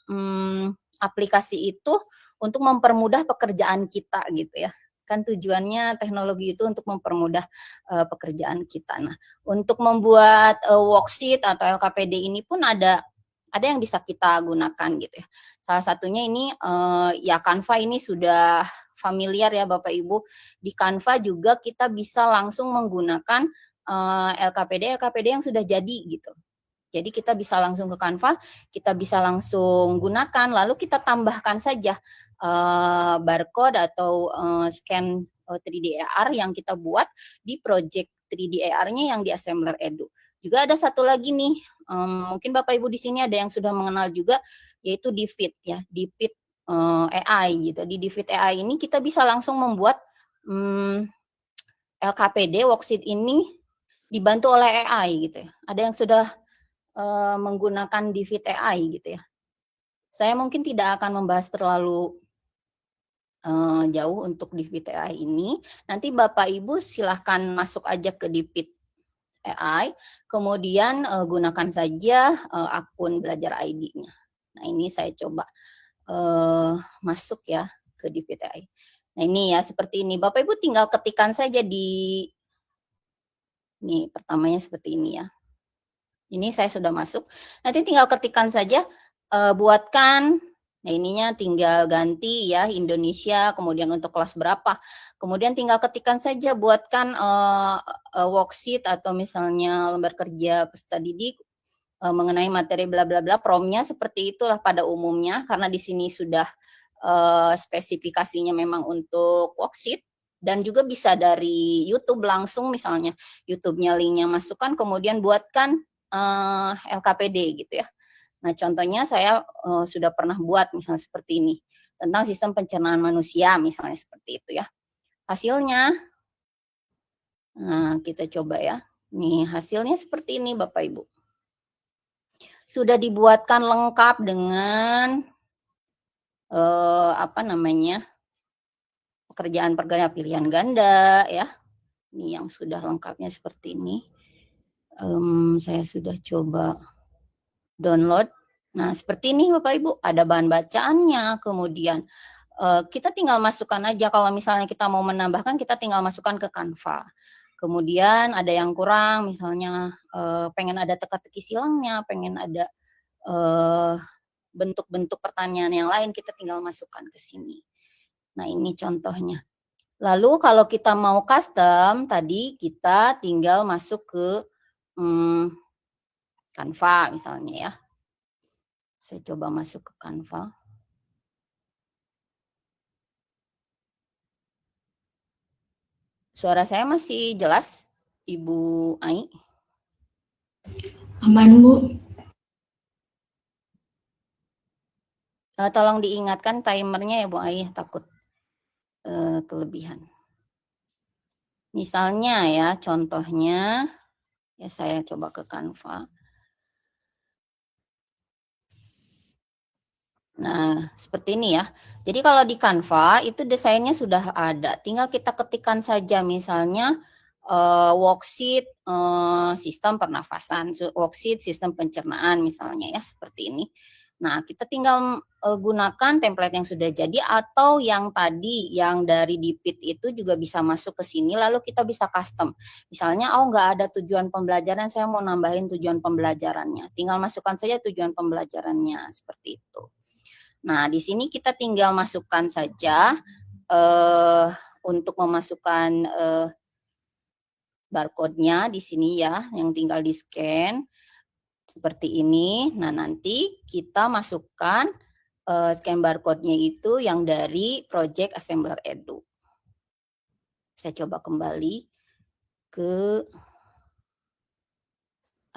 aplikasi itu untuk mempermudah pekerjaan kita gitu ya. Kan tujuannya teknologi itu untuk mempermudah pekerjaan kita. Nah, untuk membuat worksheet atau LKPD ini pun ada yang bisa kita gunakan gitu ya. Salah satunya ini ya Canva ini sudah familiar ya Bapak Ibu. Di Canva juga kita bisa langsung menggunakan LKPD yang sudah jadi gitu. Jadi kita bisa langsung ke Canva, kita bisa langsung gunakan, lalu kita tambahkan saja barcode atau scan 3D-AR yang kita buat di project 3D-AR-nya yang di Assembler Edu. Juga ada satu lagi nih, mungkin Bapak Ibu di sini ada yang sudah mengenal juga, yaitu Divit ya, Divit AI gitu. Di Divit AI ini kita bisa langsung membuat LKPD worksheet ini dibantu oleh AI gitu ya. Ada yang sudah menggunakan Divit AI gitu ya. Saya mungkin tidak akan membahas terlalu jauh untuk Divit AI ini. Nanti Bapak Ibu silahkan masuk aja ke Divit AI, kemudian gunakan saja akun belajar ID-nya. Nah, ini saya coba masuk ya ke Divit AI. Nah, ini ya seperti ini. Bapak Ibu tinggal ketikkan saja di ini pertamanya seperti ini ya. Ini saya sudah masuk. Nanti tinggal ketikkan saja, buatkan. Nah, ininya tinggal ganti ya Indonesia, kemudian untuk kelas berapa. Kemudian tinggal ketikkan saja, buatkan worksheet atau misalnya lembar kerja peserta didik mengenai materi bla bla bla. Promnya seperti itulah pada umumnya, karena di sini sudah spesifikasinya memang untuk worksheet. Dan juga bisa dari YouTube langsung, misalnya YouTube-nya linknya masukkan, kemudian buatkan LKPD gitu ya. Nah, contohnya saya sudah pernah buat misalnya seperti ini, tentang sistem pencernaan manusia misalnya seperti itu ya. Hasilnya, nah kita coba ya. Nih hasilnya seperti ini Bapak Ibu. Sudah dibuatkan lengkap dengan pekerjaan pilihan ganda ya. Ini yang sudah lengkapnya seperti ini. Saya sudah coba download. Nah, seperti ini Bapak Ibu, ada bahan bacaannya, kemudian kita tinggal masukkan aja, kalau misalnya kita mau menambahkan, kita tinggal masukkan ke Canva. Kemudian ada yang kurang, misalnya pengen ada teka-teki silangnya, pengen ada bentuk-bentuk pertanyaan yang lain, kita tinggal masukkan ke sini. Nah, ini contohnya. Lalu kalau kita mau custom, tadi kita tinggal masuk ke Canva misalnya ya. Saya coba masuk ke Canva. Suara saya masih jelas, Ibu Ai? Aman, Bu. Tolong diingatkan timernya ya Bu Ai, takut kelebihan. Misalnya ya, contohnya, ya saya coba ke Canva. Nah, seperti ini ya. Jadi kalau di Canva itu desainnya sudah ada. Tinggal kita ketikkan saja misalnya worksheet sistem pernafasan, worksheet sistem pencernaan misalnya ya, seperti ini. Nah, kita tinggal gunakan template yang sudah jadi atau yang tadi yang dari Dipit itu juga bisa masuk ke sini lalu kita bisa custom. Misalnya nggak ada tujuan pembelajaran, saya mau nambahin tujuan pembelajarannya. Tinggal masukkan saja tujuan pembelajarannya seperti itu. Nah, di sini kita tinggal masukkan saja untuk memasukkan barcode-nya di sini ya, yang tinggal di-scan seperti ini. Nah, nanti kita masukkan scan barcode-nya itu yang dari Project Assembler Edu. Saya coba kembali ke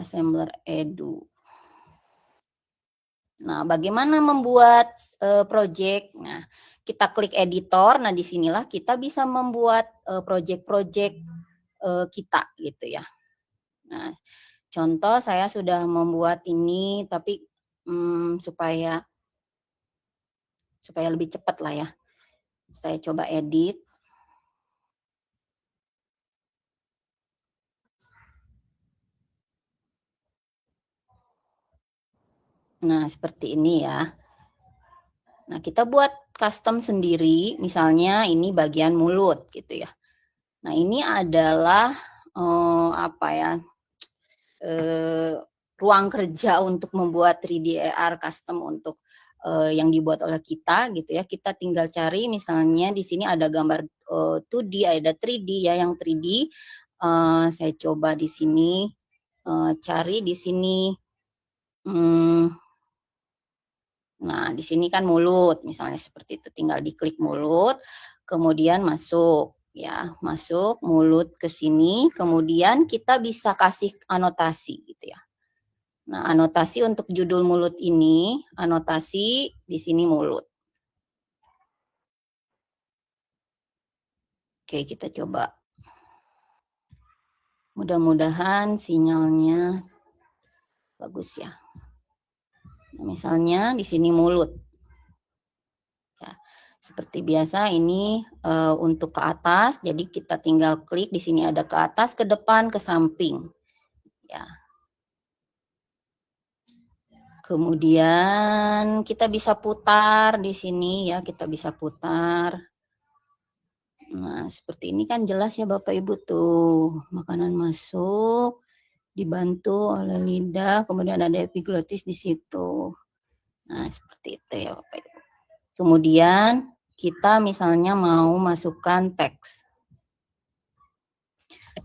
Assembler Edu. Nah, bagaimana membuat project? Nah, kita klik editor. Nah, disinilah kita bisa membuat project-project kita gitu ya. Nah, contoh saya sudah membuat ini, tapi supaya lebih cepat lah ya. Saya coba edit. Nah, seperti ini ya. Nah, kita buat custom sendiri, misalnya ini bagian mulut gitu ya. Nah, ini adalah ruang kerja untuk membuat 3D AR custom untuk yang dibuat oleh kita gitu ya. Kita tinggal cari misalnya di sini ada gambar 2D, ada 3D ya, yang 3D. Saya coba di sini cari di sini. Nah, di sini kan mulut, misalnya seperti itu. Tinggal diklik mulut, kemudian masuk, ya, masuk mulut ke sini. Kemudian kita bisa kasih anotasi, gitu ya. Nah, anotasi untuk judul mulut ini, anotasi di sini mulut. Oke, kita coba. Mudah-mudahan sinyalnya bagus ya. Misalnya di sini mulut. Ya, seperti biasa ini untuk ke atas, jadi kita tinggal klik di sini ada ke atas, ke depan, ke samping. Ya. Kemudian kita bisa putar di sini ya, kita bisa putar. Nah, seperti ini kan jelas ya Bapak Ibu tuh. Makanan masuk, dibantu oleh lidah, kemudian ada epiglotis di situ. Nah, seperti itu ya Bapak Ibu. Kemudian kita misalnya mau masukkan teks.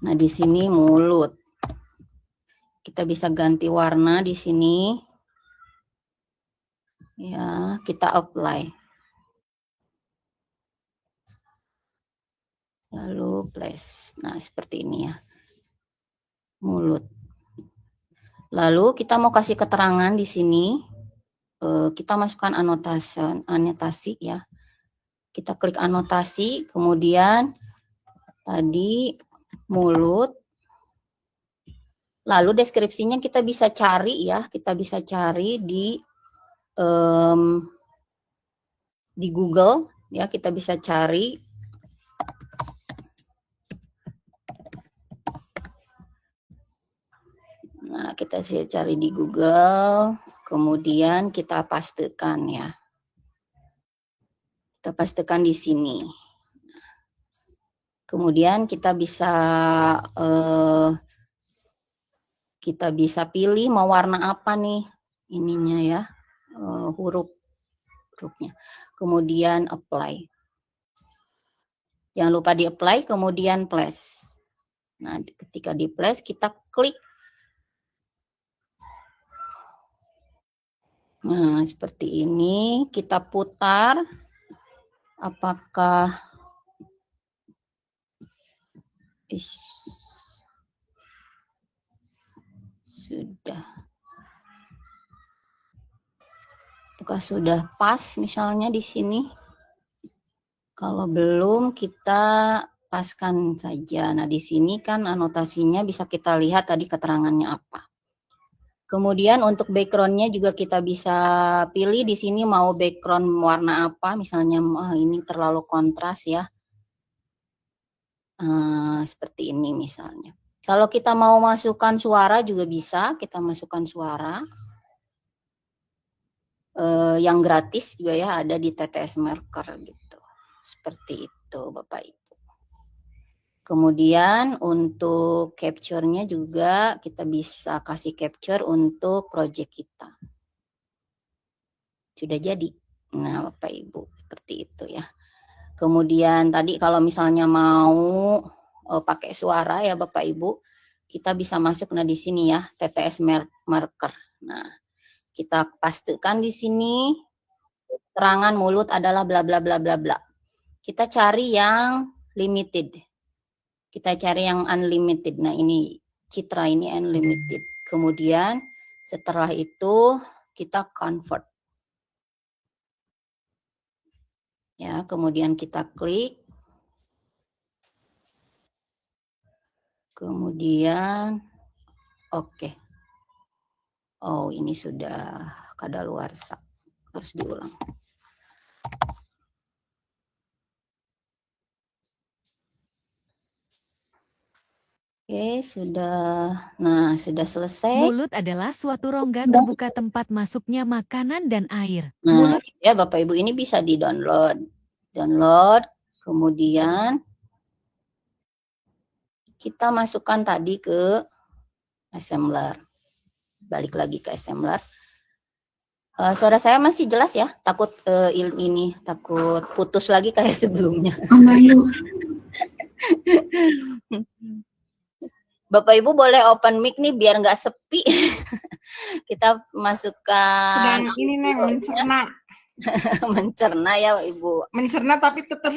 Nah, di sini mulut. Kita bisa ganti warna di sini. Ya, kita apply. Lalu place. Nah, seperti ini ya. Mulut. Lalu kita mau kasih keterangan di sini. Kita masukkan anotasi ya. Kita klik anotasi, kemudian tadi mulut. Lalu deskripsinya kita bisa cari ya, kita bisa cari di Google ya, kita bisa cari. Nah, kita bisa cari di Google, kemudian kita pastekan ya. Kita pastekan di sini. Kemudian kita bisa pilih mau warna apa nih. ininya ya, hurufnya. Kemudian apply. Jangan lupa di apply, kemudian place. Nah, ketika di place kita klik. Nah, seperti ini kita putar. Apakah sudah? Apakah sudah pas misalnya di sini? Kalau belum kita paskan saja. Nah, di sini kan anotasinya bisa kita lihat tadi keterangannya apa. Kemudian untuk background-nya juga kita bisa pilih di sini mau background warna apa. Misalnya ini terlalu kontras ya. Seperti ini misalnya. Kalau kita mau masukkan suara juga bisa. Kita masukkan suara. Yang gratis juga ya ada di TTS Marker gitu. Seperti itu Bapak Ibu. Kemudian untuk capture-nya juga kita bisa kasih capture untuk project kita. Sudah jadi. Nah, Bapak Ibu, seperti itu ya. Kemudian tadi kalau misalnya mau pakai suara ya Bapak Ibu, kita bisa masuk di sini ya, TTS Marker. Nah, kita pastikan di sini keterangan mulut adalah bla bla bla bla bla. Kita cari yang limited. Kita cari yang unlimited. Nah, ini Citra ini unlimited. Kemudian setelah itu kita convert. Ya, kemudian kita klik. Kemudian oke. Oh, ini sudah kadaluarsa. Harus diulang. Oke, sudah. Nah, sudah selesai. Mulut adalah suatu rongga terbuka tempat masuknya makanan dan air. Nah, ya Bapak Ibu ini bisa di-download. Download, kemudian kita masukkan tadi ke assembler. Balik lagi ke assembler. Suara saya masih jelas ya? Takut ini takut putus lagi kayak sebelumnya. Bapak Ibu boleh open mic nih biar nggak sepi. Kita masukkan. Dan ini Neng mencerna. Mencerna ya Ibu. Mencerna tapi tetap.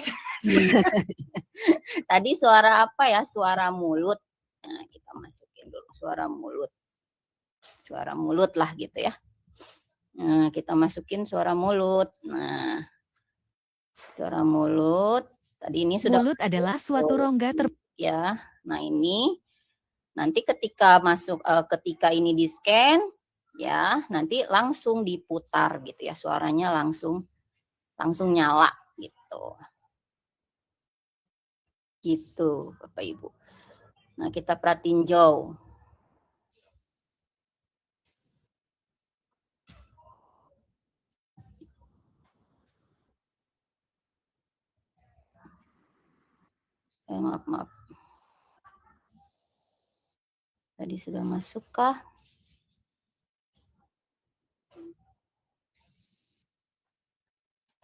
Tadi suara apa ya? Suara mulut. Nah, kita masukin dulu suara mulut. Suara mulut lah gitu ya. Nah, kita masukin suara mulut. Nah, suara mulut. Tadi ini sudah. Mulut adalah suatu rongga ya. Nah, ini nanti ketika masuk ketika ini di scan ya, nanti langsung diputar gitu ya. Suaranya langsung nyala gitu. Gitu, Bapak Ibu. Nah, kita perhatiin jauh. Maaf. Tadi sudah masuk kah?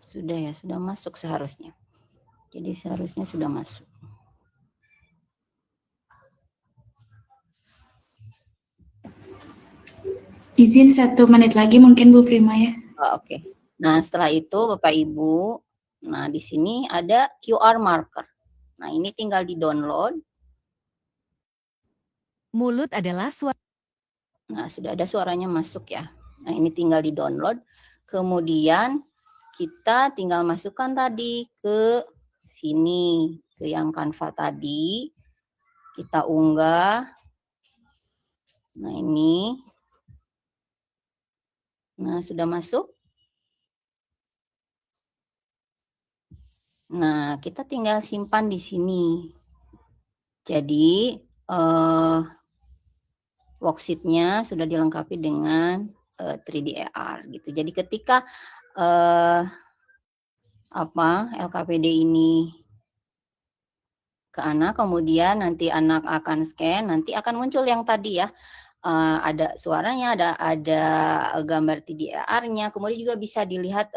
Sudah ya, sudah masuk seharusnya. Jadi seharusnya sudah masuk. Izin 1 menit lagi mungkin Bu Prima ya. Oke. Nah, setelah itu Bapak Ibu, nah di sini ada QR marker. Nah, ini tinggal di-download. Mulut adalah suara. Nah, sudah ada suaranya masuk ya. Nah, ini tinggal di-download. Kemudian kita tinggal masukkan tadi ke sini, ke yang Canva tadi. Kita unggah. Nah, ini. Nah, sudah masuk. Nah, kita tinggal simpan di sini. Jadi, worksheet-nya sudah dilengkapi dengan 3D AR gitu. Jadi ketika LKPD ini ke anak, kemudian nanti anak akan scan, nanti akan muncul yang tadi ya, ada suaranya, ada gambar TDR-nya, kemudian juga bisa dilihat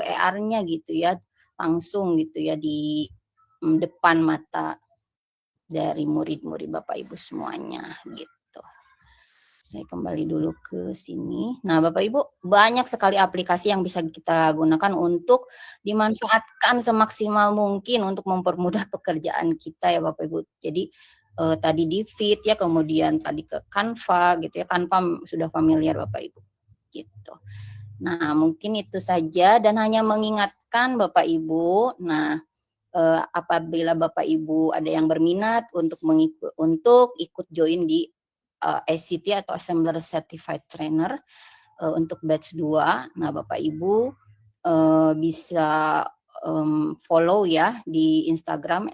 ER-nya gitu ya, langsung gitu ya di depan mata dari murid-murid Bapak Ibu semuanya gitu. Saya kembali dulu ke sini. Nah, Bapak Ibu, banyak sekali aplikasi yang bisa kita gunakan untuk dimanfaatkan semaksimal mungkin untuk mempermudah pekerjaan kita ya Bapak Ibu. Jadi tadi di Fit ya, kemudian tadi ke Canva gitu ya. Canva sudah familiar Bapak Ibu gitu. Nah, mungkin itu saja dan hanya mengingatkan Bapak Ibu. Nah, apabila Bapak Ibu ada yang berminat untuk ikut join di ACT atau Assembler Certified Trainer untuk batch 2. Nah, Bapak Ibu bisa follow ya di Instagram,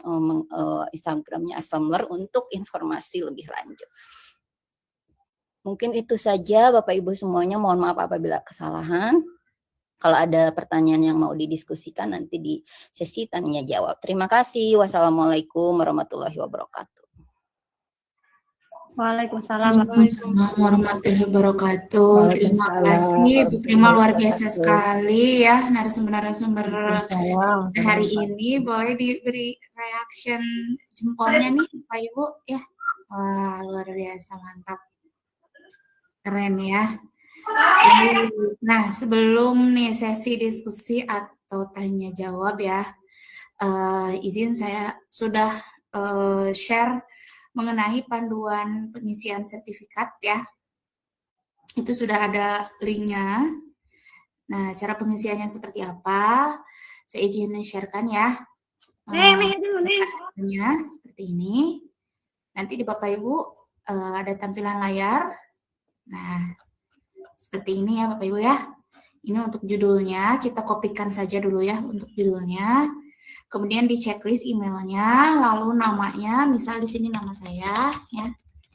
Instagramnya Assembler untuk informasi lebih lanjut. Mungkin itu saja Bapak Ibu semuanya, mohon maaf apabila kesalahan. Kalau ada pertanyaan yang mau didiskusikan nanti di sesi tanya jawab. Terima kasih. Wassalamualaikum warahmatullahi wabarakatuh. Waalaikumsalam. Waalaikumsalam warahmatullahi wabarakatuh. Terima kasih Bu Prima, luar biasa sekali ya narasumber-narasumber hari ini. Boleh diberi reaction jempolnya nih Pak Ibu ya. Wah, luar biasa, mantap. Keren ya. Nah, sebelum nih sesi diskusi atau tanya jawab ya, izin saya sudah share mengenai panduan pengisian sertifikat ya. Itu sudah ada linknya. Nah, cara pengisiannya seperti apa? Saya izin sharekan ya. Seperti ini. Nanti di Bapak Ibu ada tampilan layar. Nah, seperti ini ya Bapak Ibu ya. Ini untuk judulnya, kita kopikan saja dulu ya untuk judulnya. Kemudian di checklist emailnya, lalu namanya, misal di sini nama saya ya.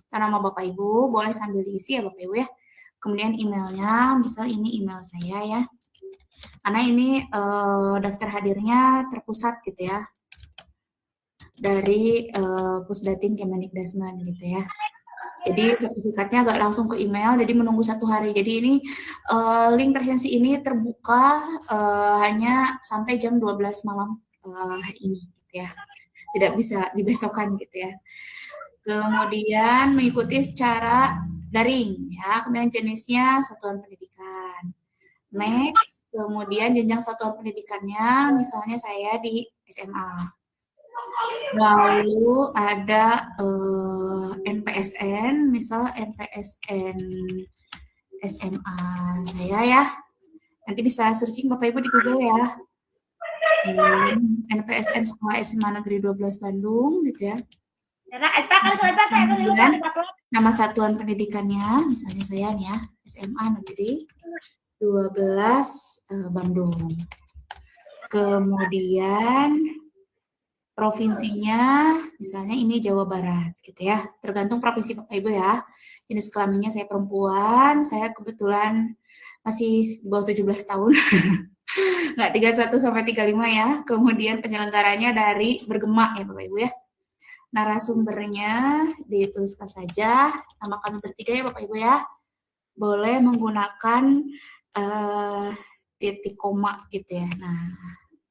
Nama Bapak Ibu, boleh sambil diisi ya Bapak Ibu ya. Kemudian emailnya, misal ini email saya ya. Karena ini daftar hadirnya terpusat gitu ya. Dari Pusdatin Kemendikdasmen gitu ya. Jadi sertifikatnya nggak langsung ke email, jadi menunggu 1 hari. Jadi ini link presensi ini terbuka hanya sampai jam 12 malam hari ini gitu ya. Tidak bisa dibesokkan gitu ya. Kemudian mengikuti secara daring ya. Kemudian jenisnya satuan pendidikan. Next, kemudian jenjang satuan pendidikannya misalnya saya di SMA. Lalu ada NPSN, misal NPSN SMA saya ya. Nanti bisa searching Bapak Ibu di Google ya. NPSN Sekolah SMA Negeri 12 Bandung gitu ya. Kemudian nama satuan pendidikannya, misalnya saya nih ya, SMA Negeri 12 Bandung. Kemudian provinsinya, misalnya ini Jawa Barat, gitu ya. Tergantung provinsi Bapak Ibu ya. Jenis kelaminnya saya perempuan, saya kebetulan masih di bawah 17 tahun. Nggak 31 sampai 35 ya. Kemudian penyelenggaranya dari Bergema ya Bapak Ibu ya. Narasumbernya dituliskan saja, nama kami bertiga ya Bapak Ibu ya. Boleh menggunakan titik koma gitu ya. Nah,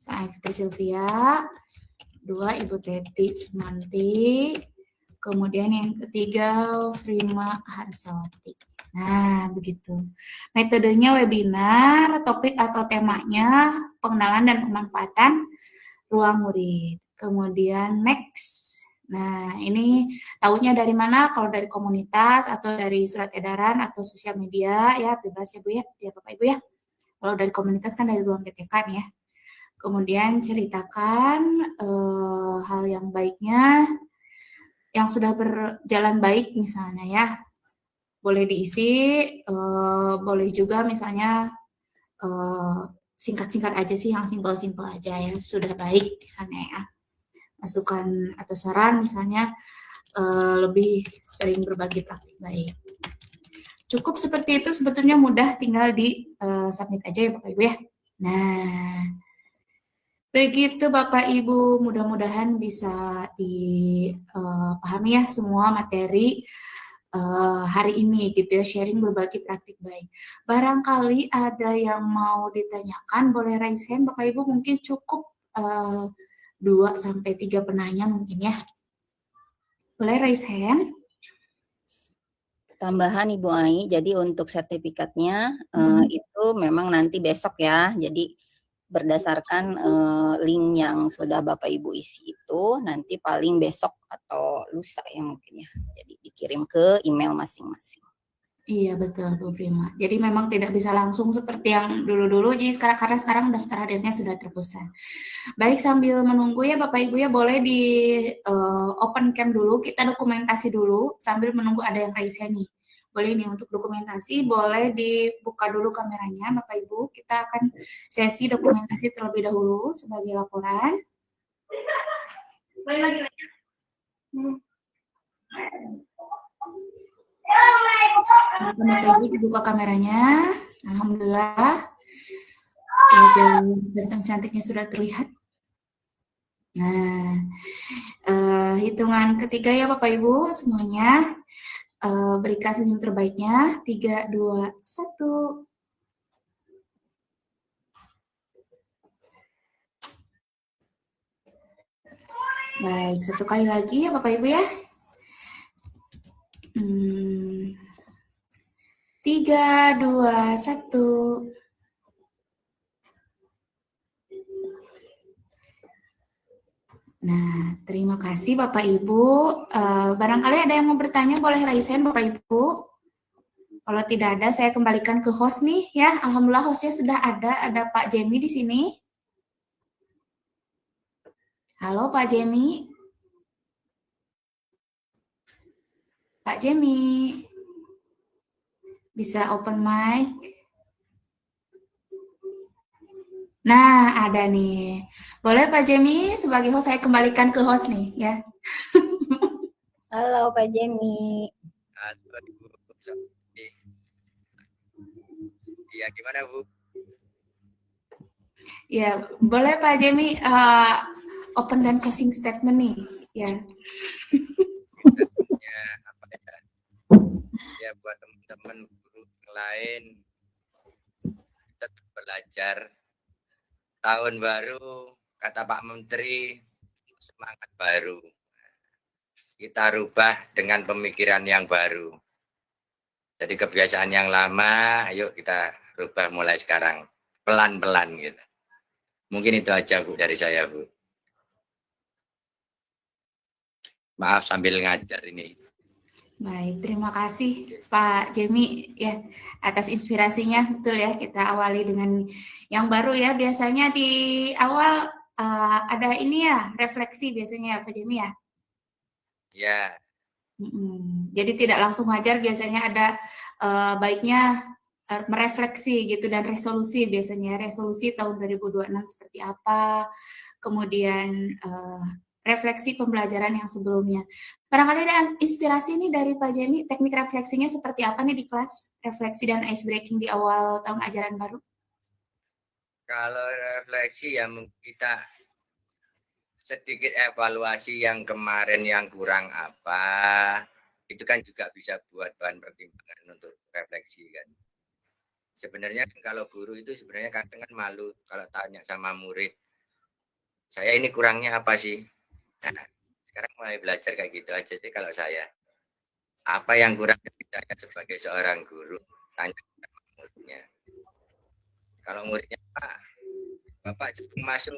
saya Fitri Sylvia. 2 Ibu Teti Sumanti, kemudian yang ketiga Frima Harsawati. Nah, begitu. Metodenya webinar, topik atau temanya pengenalan dan pemanfaatan ruang murid. Kemudian next. Nah, ini tahunya dari mana? Kalau dari komunitas atau dari surat edaran atau sosial media ya, bebas ya Bu ya, ya Bapak Ibu ya. Kalau dari komunitas kan dari ruang GTK ya. Kemudian ceritakan hal yang baiknya, yang sudah berjalan baik misalnya ya. Boleh diisi, boleh juga misalnya singkat-singkat aja sih, yang simpel-simpel aja ya, sudah baik misalnya ya. Masukan atau saran misalnya lebih sering berbagi praktik baik. Cukup seperti itu, sebetulnya mudah, tinggal di submit aja ya Bapak Ibu ya. Nah, begitu Bapak Ibu, mudah-mudahan bisa dipahami ya semua materi hari ini gitu ya, sharing berbagi praktik baik. Barangkali ada yang mau ditanyakan, boleh raise hand Bapak Ibu, mungkin cukup 2-3 penanya mungkin ya. Boleh raise hand? Tambahan Ibu Ai, jadi untuk sertifikatnya itu memang nanti besok ya. Jadi berdasarkan link yang sudah Bapak Ibu isi itu nanti paling besok atau lusa ya mungkin ya. Jadi dikirim ke email masing-masing. Iya betul Bu Prima. Jadi memang tidak bisa langsung seperti yang dulu-dulu. Jadi karena sekarang daftar hadirnya sudah terpusat. Baik, sambil menunggu ya Bapak Ibu ya, boleh di open cam dulu, kita dokumentasi dulu sambil menunggu ada yang raise hand nih. Boleh nih untuk dokumentasi, boleh dibuka dulu kameranya Bapak Ibu. Kita akan sesi dokumentasi terlebih dahulu sebagai laporan. Bapak Ibu dibuka kameranya. Alhamdulillah. Wajah ganteng cantiknya sudah terlihat. Nah, hitungan ketiga ya Bapak Ibu semuanya. Berikan senyum terbaiknya. 3, 2, 1. Baik, satu kali lagi ya Bapak Ibu ya. 3, 2, 1. Nah, terima kasih Bapak Ibu. Barangkali ada yang mau bertanya, boleh raise hand Bapak Ibu. Kalau tidak ada, saya kembalikan ke host nih ya. Alhamdulillah hostnya sudah ada Pak Jemi di sini. Halo Pak Jemi. Pak Jemi. Bisa open mic. Nah, ada nih. Boleh Pak Jemi sebagai host, saya kembalikan ke host nih ya. Halo Pak Jemi. Iya, gimana Bu? Ya, boleh Pak Jemi open dan closing statement nih ya. Ya, apa ya? Ya buat teman-teman guru yang lain tetap belajar. Tahun baru, kata Pak Menteri, semangat baru. Kita rubah dengan pemikiran yang baru. Jadi kebiasaan yang lama, ayo kita rubah mulai sekarang. Pelan-pelan gitu. Mungkin itu aja Bu dari saya Bu. Maaf sambil ngajar ini. Baik, terima kasih Pak Jemi ya atas inspirasinya. Betul ya, kita awali dengan yang baru ya. Biasanya di awal ada ini ya, refleksi biasanya ya Pak Jemi ya. Ya. Jadi tidak langsung ngajar, biasanya ada baiknya merefleksi gitu dan resolusi biasanya. Resolusi tahun 2026 seperti apa, kemudian refleksi pembelajaran yang sebelumnya. Barangkali ada inspirasi nih dari Pak Jemi, teknik refleksinya seperti apa nih di kelas? Refleksi dan ice breaking di awal tahun ajaran baru? Kalau refleksi ya kita sedikit evaluasi yang kemarin yang kurang apa, itu kan juga bisa buat bahan pertimbangan untuk refleksi kan. Sebenarnya kalau guru itu sebenarnya kadang kan malu kalau tanya sama murid, saya ini kurangnya apa sih? Nah, sekarang mulai belajar kayak gitu aja sih kalau saya. Apa yang kurang saya sebagai seorang guru, tanya sama muridnya. Kalau muridnya, Pak, Bapak cepet masuk,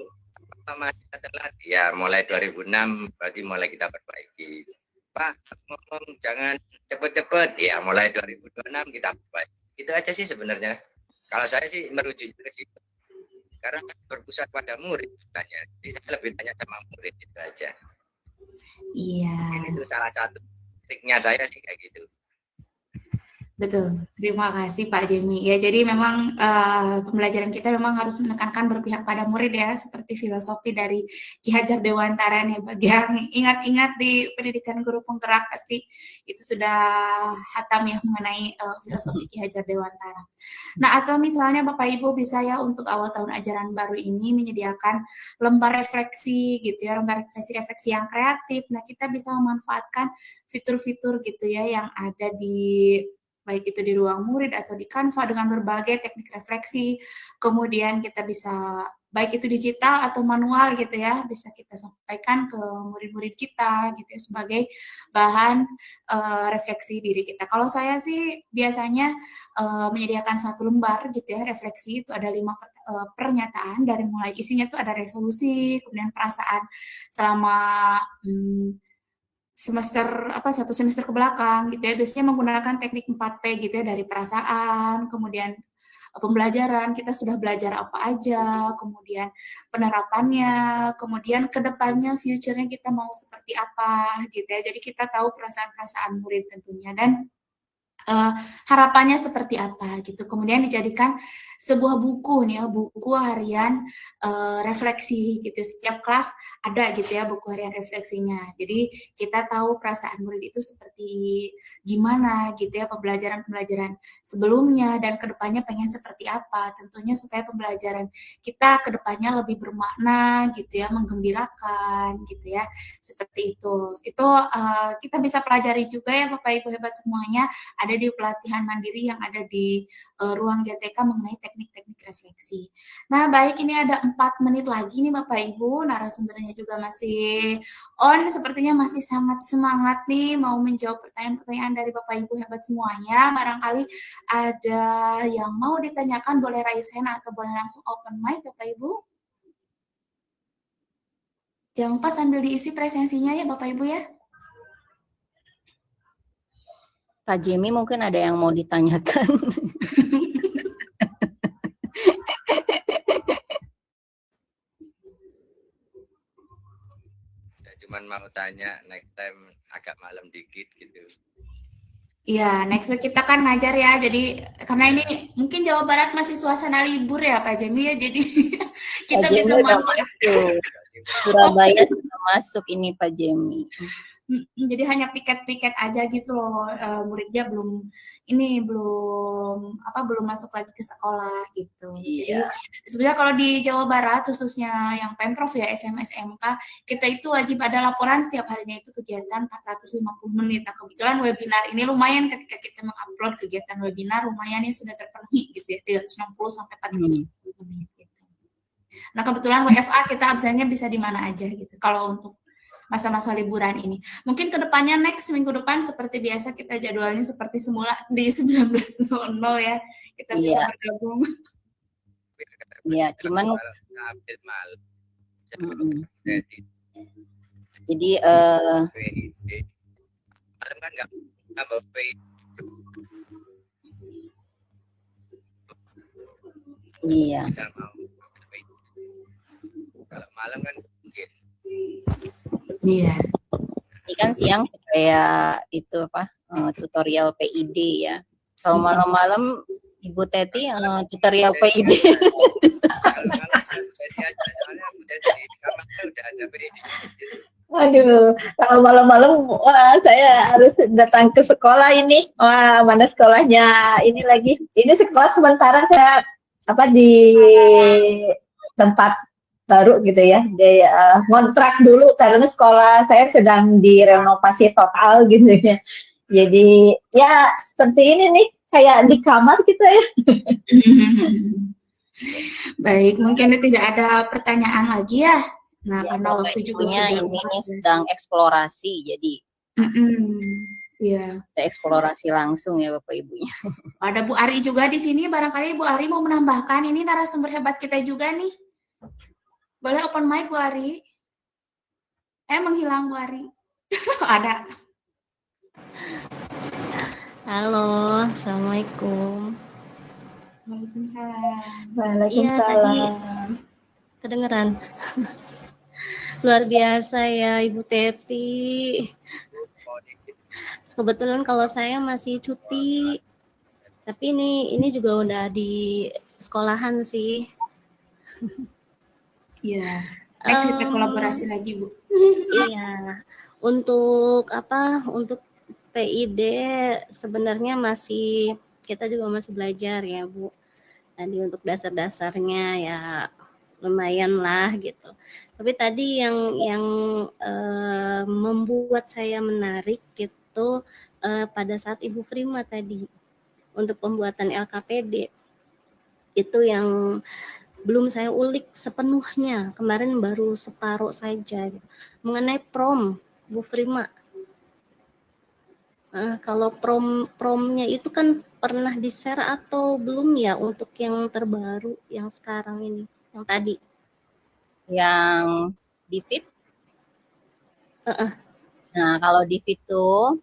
masih telat, ya mulai 2006 berarti mulai kita perbaiki. Pak ngomong jangan cepet-cepet, ya mulai 2026 kita perbaiki. Itu aja sih sebenarnya. Kalau saya sih merujuk ke situ. Karena berpusat pada murid tanya. Jadi saya lebih tanya sama murid itu aja. Iya. Itu salah satu triknya saya sih kayak gitu. Betul, terima kasih Pak Jemi. Ya, jadi memang pembelajaran kita memang harus menekankan berpihak pada murid ya, seperti filosofi dari Ki Hajar Dewantara nih. Bagi yang ingat-ingat di pendidikan guru penggerak pasti itu sudah hatam ya mengenai filosofi Ki Hajar Dewantara. Nah, atau misalnya Bapak Ibu bisa ya untuk awal tahun ajaran baru ini menyediakan lembar refleksi gitu ya, lembar refleksi-refleksi yang kreatif. Nah, kita bisa memanfaatkan fitur-fitur gitu ya yang ada di baik itu di ruang murid atau di Canva dengan berbagai teknik refleksi. Kemudian kita bisa baik itu digital atau manual gitu ya, bisa kita sampaikan ke murid-murid kita gitu ya sebagai bahan refleksi diri kita. Kalau saya sih biasanya menyediakan satu lembar gitu ya refleksi itu ada 5 pernyataan dari mulai isinya tuh ada resolusi, kemudian perasaan selama satu semester ke belakang gitu ya, biasanya menggunakan teknik 4P gitu ya, dari perasaan, kemudian pembelajaran, kita sudah belajar apa aja, kemudian penerapannya, kemudian kedepannya, future-nya kita mau seperti apa gitu ya, jadi kita tahu perasaan-perasaan murid tentunya, dan harapannya seperti apa gitu. Kemudian dijadikan sebuah buku nih ya, buku harian refleksi gitu. Setiap kelas ada gitu ya buku harian refleksinya. Jadi kita tahu perasaan murid itu seperti gimana gitu ya, pembelajaran-pembelajaran sebelumnya dan kedepannya pengen seperti apa. Tentunya supaya pembelajaran kita kedepannya lebih bermakna gitu ya, menggembirakan gitu ya. Seperti itu. Itu kita bisa pelajari juga ya Bapak Ibu hebat semuanya, ada di pelatihan mandiri yang ada di ruang GTK mengenai teknik-teknik refleksi. Nah, baik, ini ada 4 menit lagi nih Bapak Ibu, narasumbernya juga masih on, sepertinya masih sangat semangat nih mau menjawab pertanyaan-pertanyaan dari Bapak Ibu hebat semuanya. Barangkali ada yang mau ditanyakan, boleh raise hand atau boleh langsung open mic Bapak Ibu. Jangan lupa sambil diisi presensinya ya Bapak Ibu ya. Pak Jemi mungkin ada yang mau ditanyakan. Saya cuma mau tanya next time agak malam dikit gitu. Iya, next week kita kan ngajar ya, jadi karena ini mungkin Jawa Barat masih suasana libur ya Pak Jemi ya, jadi kita Pak bisa Jemi udah memanfaatkan. masuk. Surabaya sudah masuk ini Pak Jemi. Jadi hanya piket-piket aja gitu loh, muridnya belum masuk lagi ke sekolah gitu. Iya. Jadi sebenarnya kalau di Jawa Barat khususnya yang Pemprov ya, SMK, kita itu wajib ada laporan setiap harinya itu kegiatan 450 menit. Nah, kebetulan webinar ini lumayan ketika kita mengupload kegiatan webinar lumayan ya sudah terpenuhi gitu ya, 360 sampai 410 menit gitu. Nah, kebetulan WFA kita absennya bisa di mana aja gitu. Kalau untuk masa-masa liburan ini. Mungkin kedepannya next minggu depan seperti biasa kita jadwalnya seperti semula di 19.00 ya. Kita bisa bergabung. Iya, cuman update malam. Jadi malam kan nggak tambah pay. Iya. Kita mau. Kalau malam kan mungkin. Iya. Ini kan siang supaya itu tutorial PID ya. Kalau malam-malam Ibu Teti tutorial PID. Kalau malam saya aja soalnya udah di kamar udah ada PID. Waduh, kalau malam-malam wah saya harus datang ke sekolah ini. Wah, mana sekolahnya ini lagi. Ini sekolah sementara saya di tempat baru gitu ya, di ngontrak dulu karena sekolah saya sedang direnovasi total gitu ya. Jadi ya seperti ini nih, kayak di kamar gitu ya. Baik, mungkin tidak ada pertanyaan lagi ya. Nah, ya, karena waktu juga sudah ini sedang eksplorasi, jadi ya. Kita eksplorasi langsung ya Bapak Ibunya. Ada Bu Ari juga di sini, barangkali Bu Ari mau menambahkan, ini narasumber hebat kita juga nih. Boleh open mic Bu Ari? Menghilang Bu Ari. Ada. Halo, Assalamualaikum. Waalaikumsalam. Waalaikumsalam. Iya, kedengeran. Luar biasa ya Ibu Teti. Kebetulan kalau saya masih cuti Tapi ini juga udah di sekolahan sih. Iya. Next kita Em, kolaborasi lagi, Bu. Iya, untuk apa? Untuk PID sebenarnya kita juga masih belajar ya, Bu. Tadi untuk dasar-dasarnya ya lumayan lah gitu. Tapi tadi yang membuat saya menarik gitu pada saat Ibu Prima tadi untuk pembuatan LKPD itu yang belum saya ulik sepenuhnya. Kemarin baru separuh saja gitu. Mengenai prom, Bu Prima. Kalau promnya itu kan pernah di-share atau belum ya untuk yang terbaru yang sekarang ini, yang tadi? Yang di fit. Heeh. Nah, kalau di fit tuh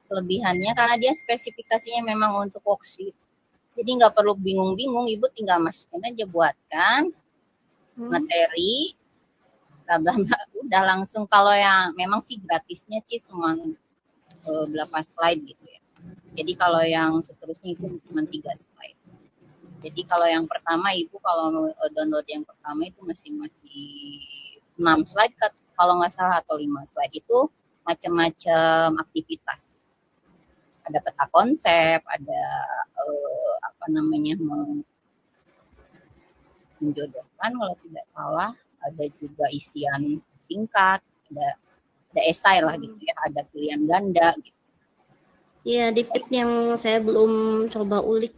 kelebihannya karena dia spesifikasinya memang untuk worksheet. Jadi nggak perlu bingung-bingung, Ibu tinggal masukin aja buatkan materi, bla bla bla, udah langsung. Kalau yang memang sih gratisnya cuma berapa slide gitu ya. Jadi kalau yang seterusnya itu cuma 3 slide. Jadi kalau yang pertama Ibu kalau download yang pertama itu masih 6 slide kalau nggak salah atau 5 slide, itu macam-macam aktivitas. Ada peta konsep, ada menjodohkan kalau tidak salah, ada juga isian singkat, ada esai lah gitu ya, ada pilihan ganda gitu. Iya, di fit yang saya belum coba ulik.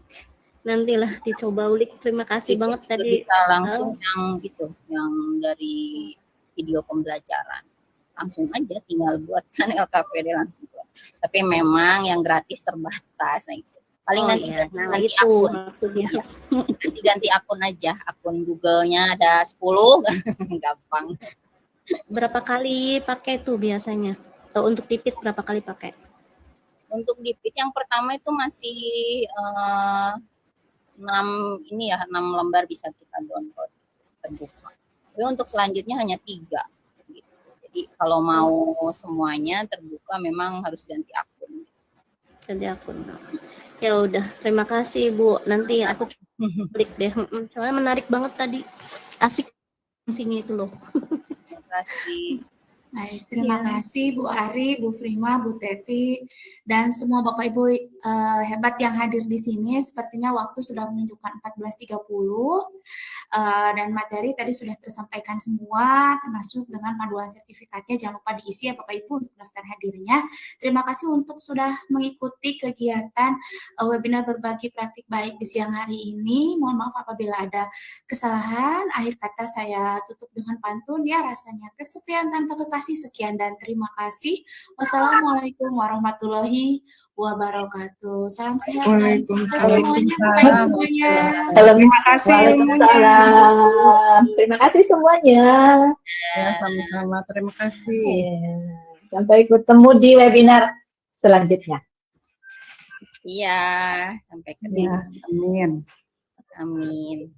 Nantilah dicoba ulik. Terima kasih Itu banget tadi. Bisa langsung yang gitu, yang dari video pembelajaran. Langsung aja tinggal buatkan LKPD langsung. Tapi memang yang gratis terbatas, nah itu. Paling nanti iya. ganti itu akun. maksudnya. Ya. Nanti ganti akun aja, akun Google-nya ada 10, gampang. Berapa kali pakai tuh biasanya? Untuk di fit berapa kali pakai? Untuk di fit yang pertama itu masih 6 lembar bisa kita download terbuka. Tapi untuk selanjutnya hanya 3. Gitu. Jadi kalau mau semuanya terbuka memang harus ganti akun. Ganti akun. Ya udah, terima kasih Bu. Nanti aku klik deh. Soalnya menarik banget tadi. Asik sini itu loh. Terima kasih. Baik, terima kasih Bu Ari, Bu Prima, Bu Teti, dan semua Bapak Ibu hebat yang hadir di sini. Sepertinya waktu sudah menunjukkan 14.30 dan materi tadi sudah tersampaikan semua, termasuk dengan panduan sertifikatnya. Jangan lupa diisi ya Bapak Ibu untuk daftar hadirnya. Terima kasih untuk sudah mengikuti kegiatan webinar berbagi praktik baik di siang hari ini. Mohon maaf apabila ada kesalahan. Akhir kata saya tutup dengan pantun ya, rasanya kesepian tanpa kekasih. Sekian dan terima kasih. Wassalamualaikum warahmatullahi wabarakatuh. Salam sehat dan sukses semuanya. Baik semuanya. Terima kasih. Waalaikumsalam. Terima kasih semuanya. Ya, sama-sama. Terima kasih. Sampai ketemu di webinar selanjutnya. Iya, sampai ketemu. Ya, amin. Amin.